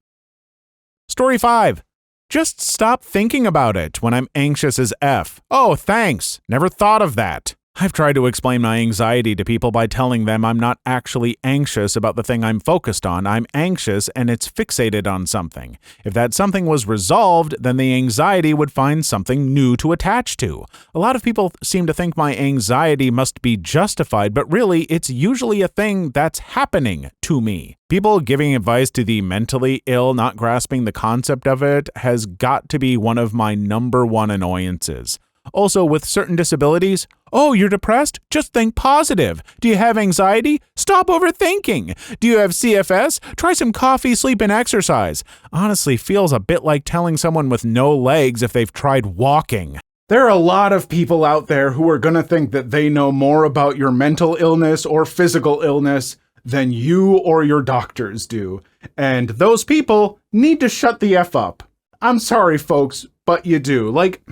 Story 5. Just stop thinking about it when I'm anxious as F. Oh, thanks. Never thought of that. I've tried to explain my anxiety to people by telling them I'm not actually anxious about the thing I'm focused on. I'm anxious and it's fixated on something. If that something was resolved, then the anxiety would find something new to attach to. A lot of people seem to think my anxiety must be justified, but really it's usually a thing that's happening to me. People giving advice to the mentally ill not grasping the concept of it has got to be one of my number 1 annoyances. Also, with certain disabilities, oh, you're depressed? Just think positive. Do you have anxiety? Stop overthinking. Do you have CFS? Try some coffee, sleep, and exercise. Honestly, feels a bit like telling someone with no legs if they've tried walking. There are a lot of people out there who are going to think that they know more about your mental illness or physical illness than you or your doctors do. And those people need to shut the F up. I'm sorry, folks, but you do. Like,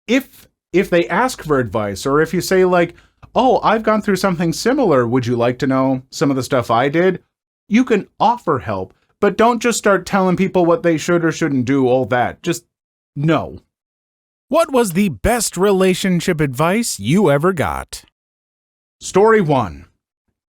if they ask for advice, or if you say like, oh, I've gone through something similar, would you like to know some of the stuff I did? You can offer help, but don't just start telling people what they should or shouldn't do, all that. Just no. What was the best relationship advice you ever got? Story 1.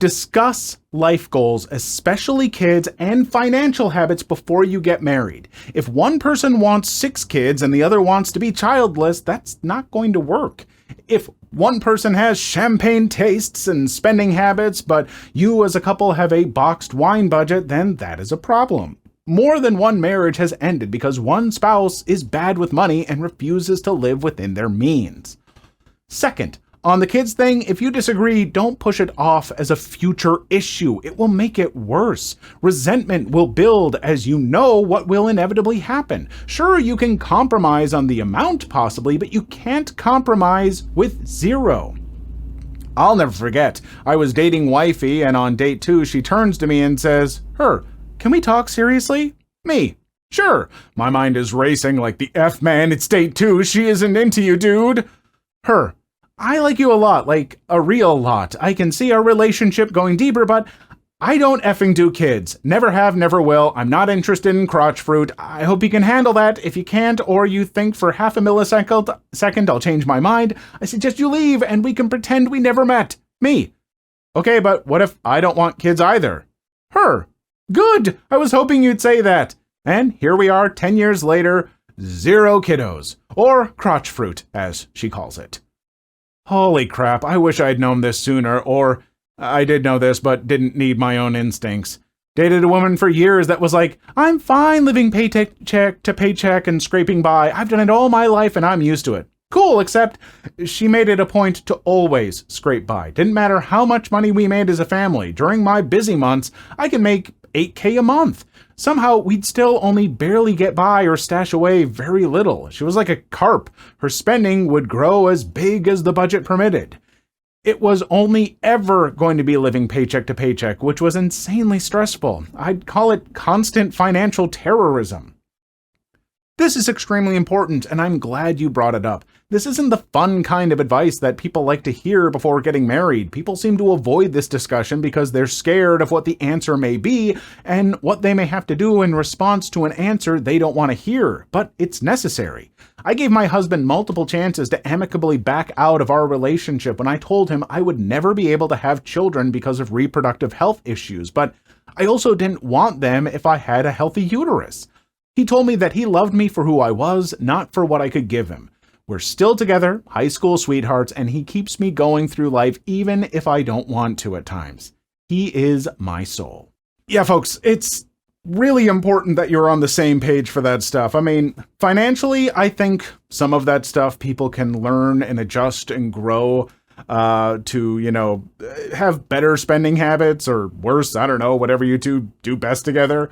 Discuss life goals, especially kids, and financial habits before you get married. If one person wants 6 kids and the other wants to be childless, that's not going to work. If one person has champagne tastes and spending habits, but you as a couple have a boxed wine budget, then that is a problem. More than one marriage has ended because one spouse is bad with money and refuses to live within their means. Second, on the kids thing, if you disagree, don't push it off as a future issue. It will make it worse. Resentment will build as you know what will inevitably happen. Sure, you can compromise on the amount possibly, but you can't compromise with 0. I'll never forget. I was dating wifey, and on date 2, she turns to me and says, can we talk seriously? Me. Sure. My mind is racing like the F man. It's date 2. She isn't into you, dude. I like you a lot, like a real lot. I can see our relationship going deeper, but I don't effing do kids. Never have, never will. I'm not interested in crotch fruit. I hope you can handle that. If you can't, or you think for half a millisecond I'll change my mind, I suggest you leave and we can pretend we never met. Me. Okay, but what if I don't want kids either? Good. I was hoping you'd say that. And here we are 10 years later, 0 kiddos. Or crotch fruit, as she calls it. Holy crap, I wish I'd known this sooner, or I did know this but didn't need my own instincts. Dated a woman for years that was like, I'm fine living paycheck to paycheck and scraping by. I've done it all my life and I'm used to it. Cool, except she made it a point to always scrape by. Didn't matter how much money we made as a family. During my busy months, I could make $8K a month. Somehow, we'd still only barely get by or stash away very little. She was like a carp. Her spending would grow as big as the budget permitted. It was only ever going to be living paycheck to paycheck, which was insanely stressful. I'd call it constant financial terrorism. This is extremely important, and I'm glad you brought it up. This isn't the fun kind of advice that people like to hear before getting married. People seem to avoid this discussion because they're scared of what the answer may be and what they may have to do in response to an answer they don't want to hear, but it's necessary. I gave my husband multiple chances to amicably back out of our relationship when I told him I would never be able to have children because of reproductive health issues, but I also didn't want them if I had a healthy uterus. He told me that he loved me for who I was, not for what I could give him. We're still together, high school sweethearts, and he keeps me going through life even if I don't want to at times. He is my soul. Yeah, folks, it's really important that you're on the same page for that stuff. I mean, financially, I think some of that stuff people can learn and adjust and grow to, have better spending habits, or worse, I don't know, whatever you two do best together.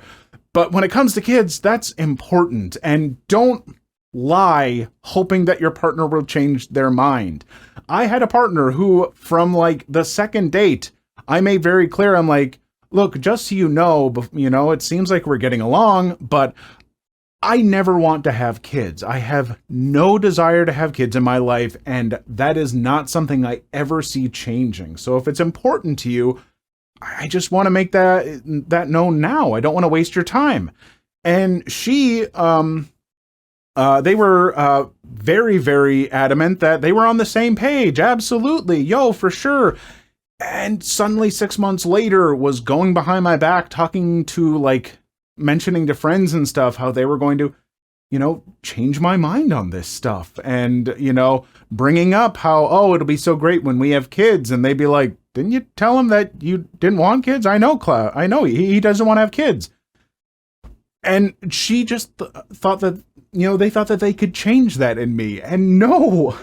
But when it comes to kids, that's important. And don't lie hoping that your partner will change their mind. I had a partner who, from like the second date, I made very clear, I'm like, look, just so you know, it seems like we're getting along, but I never want to have kids. I have no desire to have kids in my life, and that is not something I ever see changing. So if it's important to you, I just want to make that known now. I don't want to waste your time. And she, they were very, very adamant that they were on the same page. Absolutely. Yo, for sure. And suddenly 6 months later was going behind my back, talking to, like, mentioning to friends and stuff how they were going to, change my mind on this stuff. And, bringing up how, oh, it'll be so great when we have kids. And they'd be like, didn't you tell him that you didn't want kids? I know, I know he doesn't want to have kids. And she just thought that, they thought that they could change that in me. And no.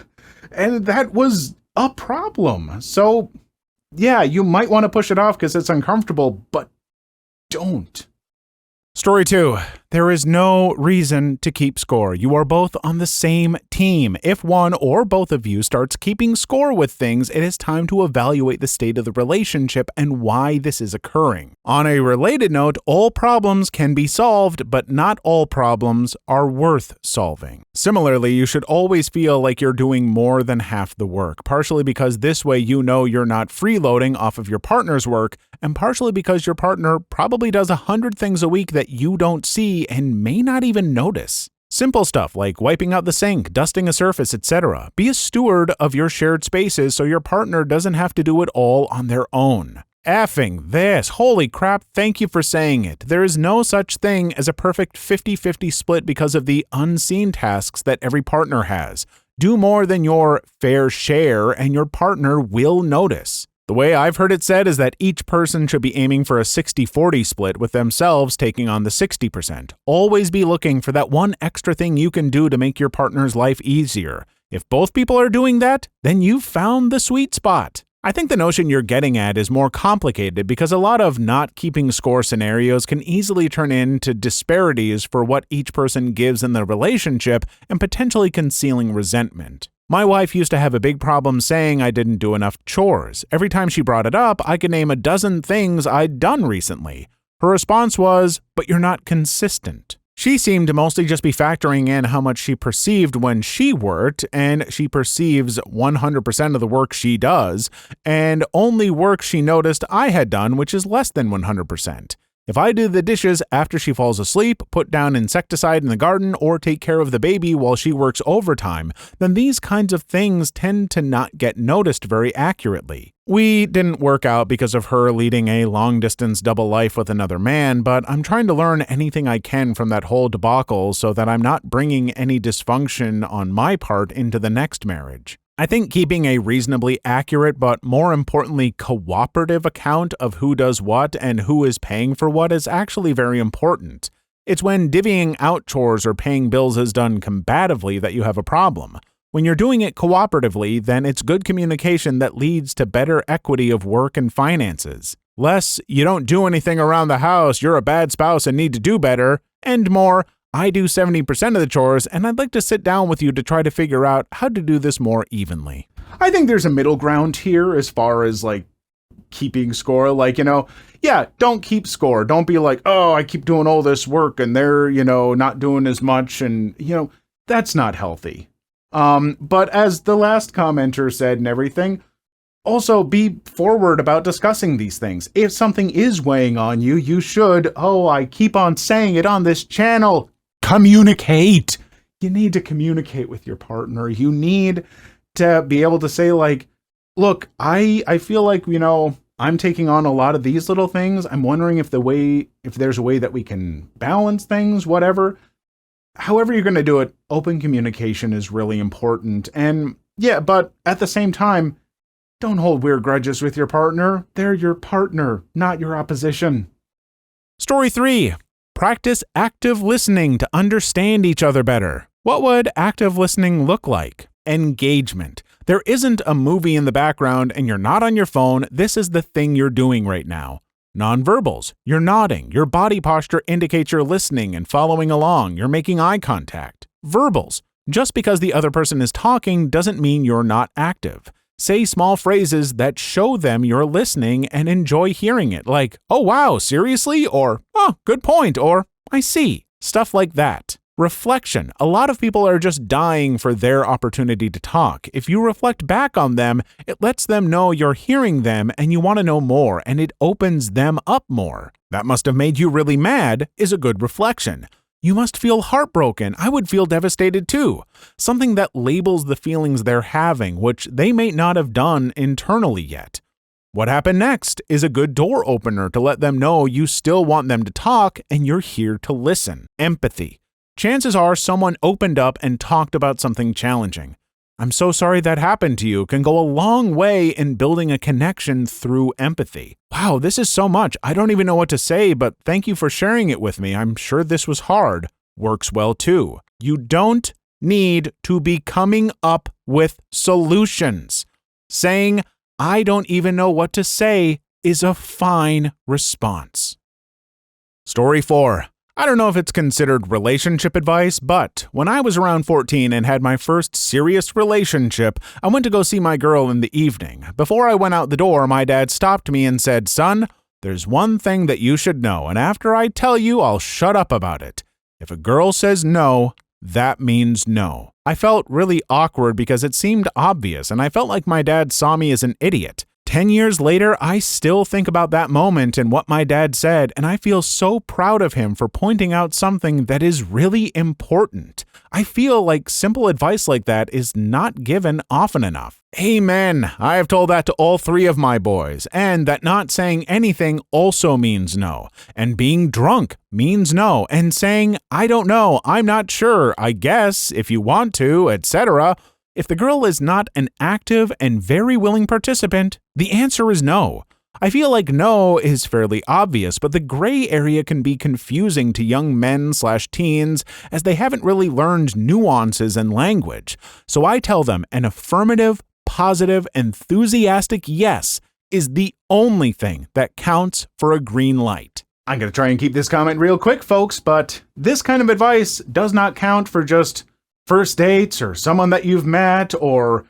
And that was a problem. So yeah, you might want to push it off because it's uncomfortable, but don't. Story 2. There is no reason to keep score. You are both on the same team. If one or both of you starts keeping score with things, it is time to evaluate the state of the relationship and why this is occurring. On a related note, all problems can be solved, but not all problems are worth solving. Similarly, you should always feel like you're doing more than half the work, partially because this way you're not freeloading off of your partner's work, and partially because your partner probably does 100 things a week that you don't see and may not even notice. Simple stuff like wiping out the sink, dusting a surface, etc. Be a steward of your shared spaces so your partner doesn't have to do it all on their own. Effing this. Holy crap, thank you for saying it. There is no such thing as a perfect 50-50 split because of the unseen tasks that every partner has. Do more than your fair share and your partner will notice. The way I've heard it said is that each person should be aiming for a 60-40 split, with themselves taking on the 60%. Always be looking for that one extra thing you can do to make your partner's life easier. If both people are doing that, then you've found the sweet spot. I think the notion you're getting at is more complicated because a lot of not keeping score scenarios can easily turn into disparities for what each person gives in the relationship and potentially concealing resentment. My wife used to have a big problem saying I didn't do enough chores. Every time she brought it up, I could name a dozen things I'd done recently. Her response was, "But you're not consistent." She seemed to mostly just be factoring in how much she perceived when she worked, and she perceives 100% of the work she does, and only work she noticed I had done, which is less than 100%. If I do the dishes after she falls asleep, put down insecticide in the garden, or take care of the baby while she works overtime, then these kinds of things tend to not get noticed very accurately. We didn't work out because of her leading a long-distance double life with another man, but I'm trying to learn anything I can from that whole debacle so that I'm not bringing any dysfunction on my part into the next marriage. I think keeping a reasonably accurate but more importantly cooperative account of who does what and who is paying for what is actually very important. It's when divvying out chores or paying bills is done combatively that you have a problem. When you're doing it cooperatively, then it's good communication that leads to better equity of work and finances. Less, you don't do anything around the house, you're a bad spouse and need to do better, and more, I do 70% of the chores, and I'd like to sit down with you to try to figure out how to do this more evenly. I think there's a middle ground here as far as, like, keeping score. Like, yeah, don't keep score. Don't be like, oh, I keep doing all this work and they're, not doing as much, and, that's not healthy. But as the last commenter said and everything, also be forward about discussing these things. If something is weighing on you, you should, I keep on saying it on this channel, communicate. You need to communicate with your partner. You need to be able to say, like, look, I feel like, I'm taking on a lot of these little things. I'm wondering if there's a way that we can balance things, whatever. however you're going to do it, open communication is really important. And yeah, but at the same time, don't hold weird grudges with your partner. They're your partner, not your opposition. Story 3. Practice active listening to understand each other better. What would active listening look like? Engagement. There isn't a movie in the background and you're not on your phone. This is the thing you're doing right now. Nonverbals. You're nodding. Your body posture indicates you're listening and following along. You're making eye contact. Verbals. Just because the other person is talking doesn't mean you're not active. Say small phrases that show them you're listening and enjoy hearing it, like, "Oh wow, seriously?" or "Oh, good point," or "I see." Stuff like that. Reflection. A lot of people are just dying for their opportunity to talk. If you reflect back on them, it lets them know you're hearing them and you want to know more, and it opens them up more. "That must have made you really mad" is a good reflection. "You must feel heartbroken. I would feel devastated too." Something that labels the feelings they're having, which they may not have done internally yet. "What happened next" is a good door opener to let them know you still want them to talk and you're here to listen. Empathy. Chances are someone opened up and talked about something challenging. "I'm so sorry that happened to you" can go a long way in building a connection through empathy. "Wow, this is so much. I don't even know what to say, but thank you for sharing it with me. I'm sure this was hard." Works well too. You don't need to be coming up with solutions. Saying, "I don't even know what to say" is a fine response. Story 4. I don't know if it's considered relationship advice, but when I was around 14 and had my first serious relationship, I went to go see my girl in the evening. Before I went out the door, my dad stopped me and said, "Son, there's one thing that you should know, and after I tell you, I'll shut up about it. If a girl says no, that means no." I felt really awkward because it seemed obvious, and I felt like my dad saw me as an idiot. 10 years later, I still think about that moment and what my dad said, and I feel so proud of him for pointing out something that is really important. I feel like simple advice like that is not given often enough. Amen. I have told that to all 3 of my boys, and that not saying anything also means no, and being drunk means no, and saying, "I don't know, I'm not sure, I guess, if you want to," etc. If the girl is not an active and very willing participant, the answer is no. I feel like no is fairly obvious, but the gray area can be confusing to young men/teens as they haven't really learned nuances and language. So I tell them an affirmative, positive, enthusiastic yes is the only thing that counts for a green light. I'm going to try and keep this comment real quick, folks, but this kind of advice does not count for just first dates or someone that you've met or,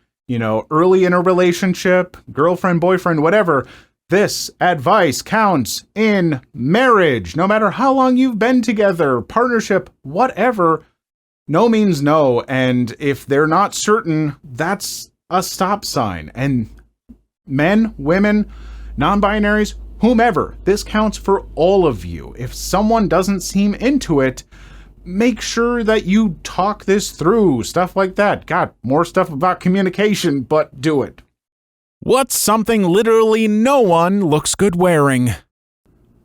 early in a relationship, girlfriend, boyfriend, whatever. This advice counts in marriage, no matter how long you've been together, partnership, whatever. No means no, and if they're not certain, that's a stop sign. And men, women, non-binaries, whomever, this counts for all of you. If someone doesn't seem into it, make sure that you talk this through, stuff like that. Got more stuff about communication, but do it. What's something literally no one looks good wearing?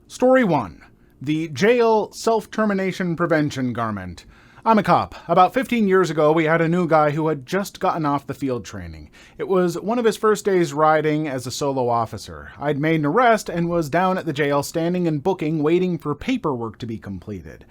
Story 1. The jail self-termination prevention garment. I'm a cop. About 15 years ago, we had a new guy who had just gotten off the field training. It was one of his first days riding as a solo officer. I'd made an arrest and was down at the jail standing and booking, waiting for paperwork to be completed.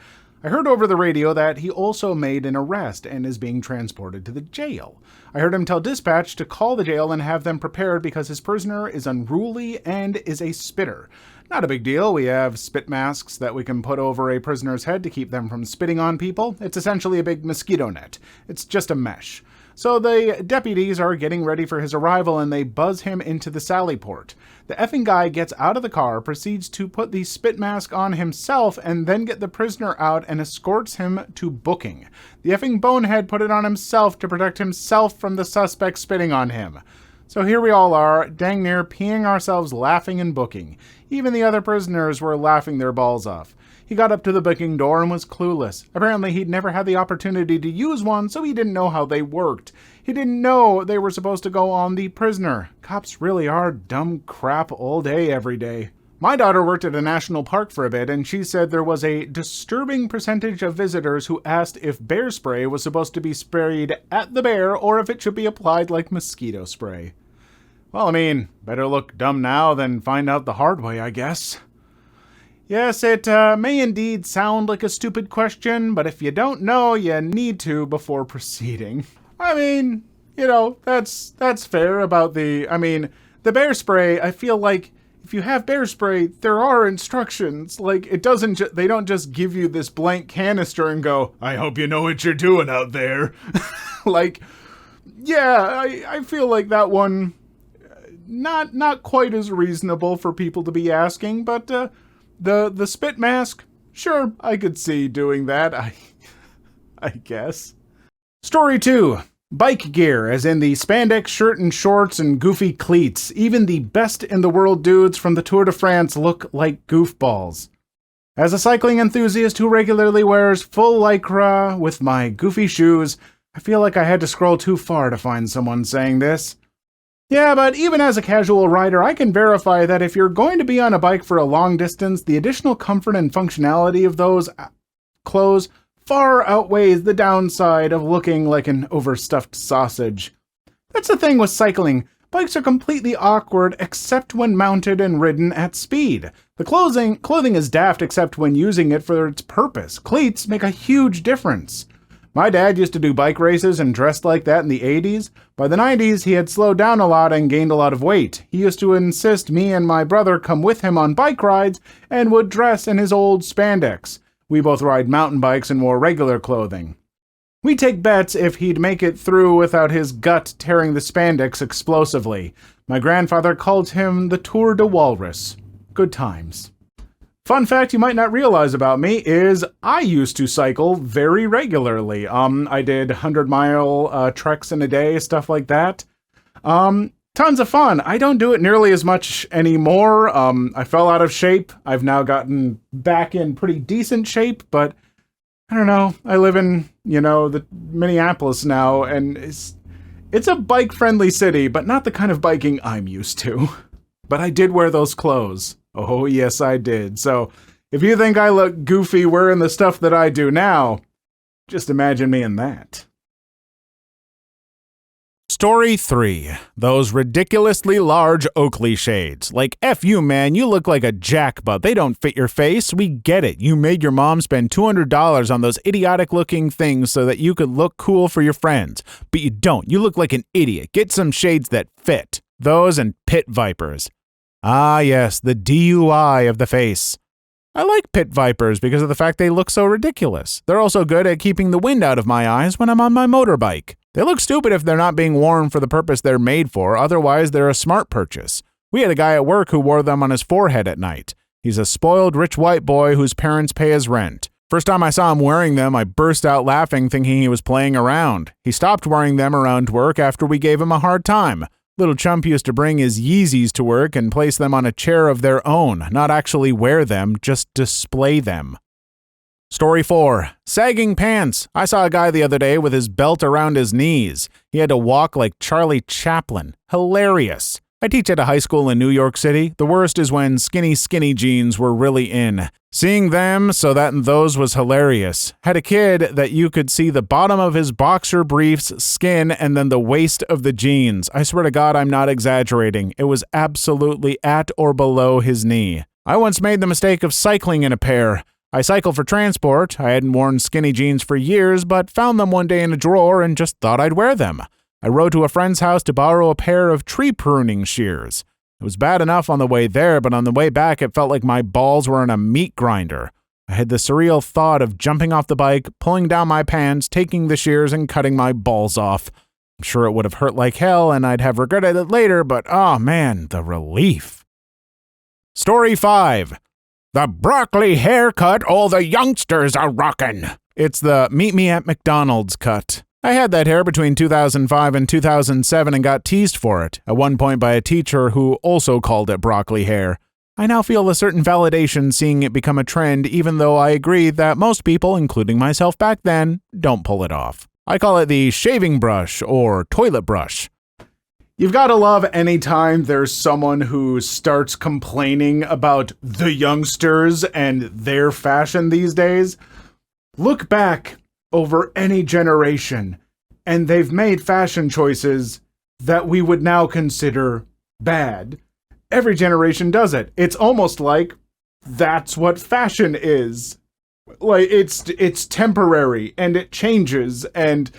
I heard over the radio that he also made an arrest and is being transported to the jail. I heard him tell dispatch to call the jail and have them prepared because his prisoner is unruly and is a spitter. Not a big deal. We have spit masks that we can put over a prisoner's head to keep them from spitting on people. It's essentially a big mosquito net. It's just a mesh. So the deputies are getting ready for his arrival and they buzz him into the sally port. The effing guy gets out of the car, proceeds to put the spit mask on himself, and then get the prisoner out and escorts him to booking. The effing bonehead put it on himself to protect himself from the suspect spitting on him. So here we all are, dang near peeing ourselves laughing and booking. Even the other prisoners were laughing their balls off. He got up to the booking door and was clueless. Apparently he'd never had the opportunity to use one, so he didn't know how they worked. He didn't know they were supposed to go on the prisoner. Cops really are dumb crap all day, every day. My daughter worked at a national park for a bit, and she said there was a disturbing percentage of visitors who asked if bear spray was supposed to be sprayed at the bear or if it should be applied like mosquito spray. Well, I mean, better look dumb now than find out the hard way, I guess. Yes, it may indeed sound like a stupid question, but if you don't know, you need to before proceeding. I mean, that's fair about the bear spray. I feel like if you have bear spray, there are instructions. Like, they don't just give you this blank canister and go, I hope you know what you're doing out there. Like, yeah, I feel like that one, not quite as reasonable for people to be asking, but the spit mask, sure, I could see doing that, I guess. Story 2. Bike gear, as in the spandex shirt and shorts and goofy cleats. Even the best in the world dudes from the Tour de France look like goofballs. As a cycling enthusiast who regularly wears full lycra with my goofy shoes, I feel like I had to scroll too far to find someone saying this. Yeah, but even as a casual rider, I can verify that if you're going to be on a bike for a long distance, the additional comfort and functionality of those clothes far outweighs the downside of looking like an overstuffed sausage. That's the thing with cycling. Bikes are completely awkward except when mounted and ridden at speed. The clothing is daft except when using it for its purpose. Cleats make a huge difference. My dad used to do bike races and dressed like that in the 80s. By the 90s, he had slowed down a lot and gained a lot of weight. He used to insist me and my brother come with him on bike rides and would dress in his old spandex. We both ride mountain bikes and wore regular clothing. We'd take bets if he'd make it through without his gut tearing the spandex explosively. My grandfather called him the Tour de Walrus. Good times. Fun fact you might not realize about me is I used to cycle very regularly. I did 100-mile treks in a day, stuff like that. Tons of fun. I don't do it nearly as much anymore. I fell out of shape. I've now gotten back in pretty decent shape, but I don't know. I live in, the Minneapolis now, and it's a bike-friendly city, but not the kind of biking I'm used to. But I did wear those clothes. Oh, yes, I did. So if you think I look goofy wearing the stuff that I do now, just imagine me in that. Story 3. Those ridiculously large Oakley shades. Like, F you, man, you look like a jackbutt. They don't fit your face. We get it. You made your mom spend $200 on those idiotic-looking things so that you could look cool for your friends. But you don't. You look like an idiot. Get some shades that fit. Those and pit vipers. Ah, yes, the DUI of the face. I like pit vipers because of the fact they look so ridiculous. They're also good at keeping the wind out of my eyes when I'm on my motorbike. They look stupid if they're not being worn for the purpose they're made for, otherwise they're a smart purchase. We had a guy at work who wore them on his forehead at night. He's a spoiled rich white boy whose parents pay his rent. First time I saw him wearing them, I burst out laughing thinking he was playing around. He stopped wearing them around work after we gave him a hard time. Little chump used to bring his Yeezys to work and place them on a chair of their own, not actually wear them, just display them. Story 4. Sagging pants. I saw a guy the other day with his belt around his knees. He had to walk like Charlie Chaplin. Hilarious. I teach at a high school in New York City. The worst is when skinny jeans were really in. Seeing them so that those was hilarious. Had a kid that you could see the bottom of his boxer briefs, skin, and then the waist of the jeans. I swear to God, I'm not exaggerating. It was absolutely at or below his knee. I once made the mistake of cycling in a pair. I cycle for transport. I hadn't worn skinny jeans for years, but found them one day in a drawer and just thought I'd wear them. I rode to a friend's house to borrow a pair of tree pruning shears. It was bad enough on the way there, but on the way back it felt like my balls were in a meat grinder. I had the surreal thought of jumping off the bike, pulling down my pants, taking the shears, and cutting my balls off. I'm sure it would have hurt like hell, and I'd have regretted it later, but oh man, the relief. Story 5. The broccoli haircut all the youngsters are rockin'. It's the meet me at McDonald's cut. I had that hair between 2005 and 2007 and got teased for it, at one point by a teacher who also called it broccoli hair. I now feel a certain validation seeing it become a trend, even though I agree that most people, including myself back then, don't pull it off. I call it the shaving brush or toilet brush. You've got to love any time there's someone who starts complaining about the youngsters and their fashion these days. Look back over any generation, and they've made fashion choices that we would now consider bad. Every generation does it. It's almost like that's what fashion is. Like, it's temporary, and it changes, and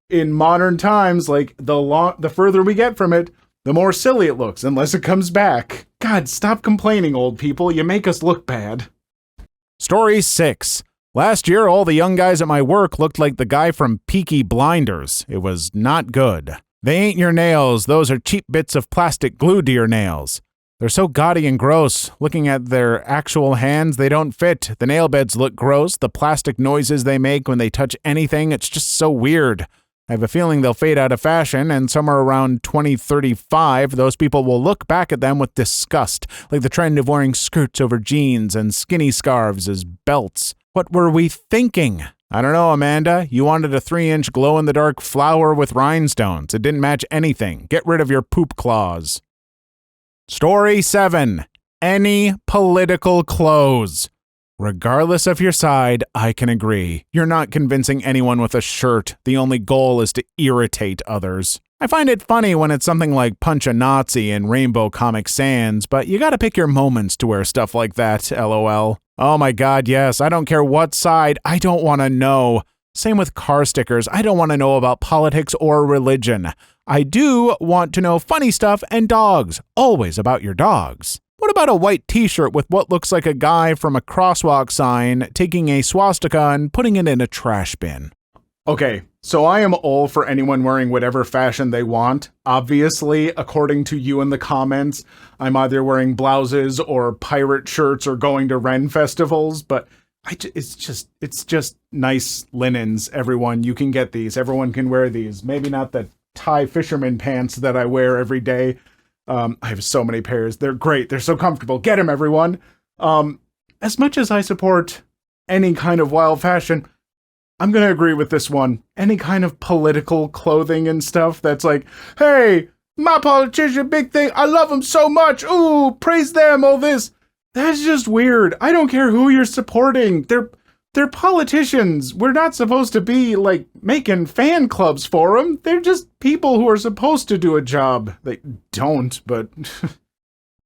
in modern times, like, the further we get from it, the more silly it looks, unless it comes back. God, stop complaining, old people. You make us look bad. Story 6. Last year, all the young guys at my work looked like the guy from Peaky Blinders. It was not good. They ain't your nails. Those are cheap bits of plastic glued to your nails. They're so gaudy and gross. Looking at their actual hands, they don't fit. The nail beds look gross. The plastic noises they make when they touch anything, it's just so weird. I have a feeling they'll fade out of fashion, and somewhere around 2035, those people will look back at them with disgust, like the trend of wearing skirts over jeans and skinny scarves as belts. What were we thinking? I don't know, Amanda. You wanted a 3-inch glow-in-the-dark flower with rhinestones. It didn't match anything. Get rid of your poop claws. Story 7. Any political clothes. Regardless of your side, I can agree. You're not convincing anyone with a shirt. The only goal is to irritate others. I find it funny when it's something like Punch a Nazi in Rainbow Comic Sans, but you gotta pick your moments to wear stuff like that, lol. Oh my god, yes, I don't care what side, I don't want to know. Same with car stickers, I don't want to know about politics or religion. I do want to know funny stuff and dogs, always about your dogs. What about a white t-shirt with what looks like a guy from a crosswalk sign taking a swastika and putting it in a trash bin? Okay, so I am all for anyone wearing whatever fashion they want. Obviously, according to you in the comments, I'm either wearing blouses or pirate shirts or going to Ren festivals, but it's just nice linens, everyone. You can get these. Everyone can wear these. Maybe not the tie fisherman pants that I wear every day. I have so many pairs. They're great. They're so comfortable. Get them, everyone. As much as I support any kind of wild fashion, I'm going to agree with this one. Any kind of political clothing and stuff that's like, hey, my politician, big thing. I love them so much. Ooh, praise them, all this. That's just weird. I don't care who you're supporting. They're politicians. We're not supposed to be, like, making fan clubs for them. They're just people who are supposed to do a job. They don't, but...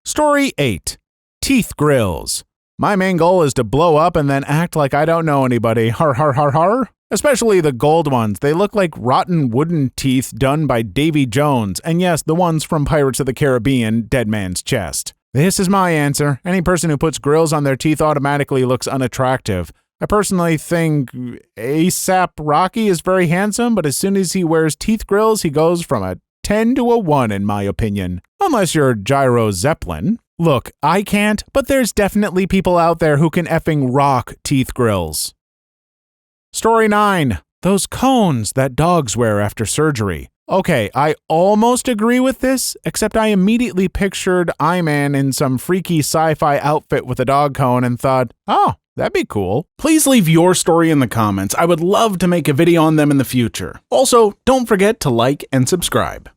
Story 8. Teeth grills. My main goal is to blow up and then act like I don't know anybody. Har har har har. Especially the gold ones. They look like rotten wooden teeth done by Davy Jones. And yes, the ones from Pirates of the Caribbean, Dead Man's Chest. This is my answer. Any person who puts grills on their teeth automatically looks unattractive. I personally think A$AP Rocky is very handsome, but as soon as he wears teeth grills, he goes from a 10 to a 1 in my opinion. Unless you're Gyro Zeppelin. Look, I can't, but there's definitely people out there who can effing rock teeth grills. Story 9. Those cones that dogs wear after surgery. Okay, I almost agree with this, except I immediately pictured Iman in some freaky sci-fi outfit with a dog cone and thought, oh, that'd be cool. Please leave your story in the comments. I would love to make a video on them in the future. Also, don't forget to like and subscribe.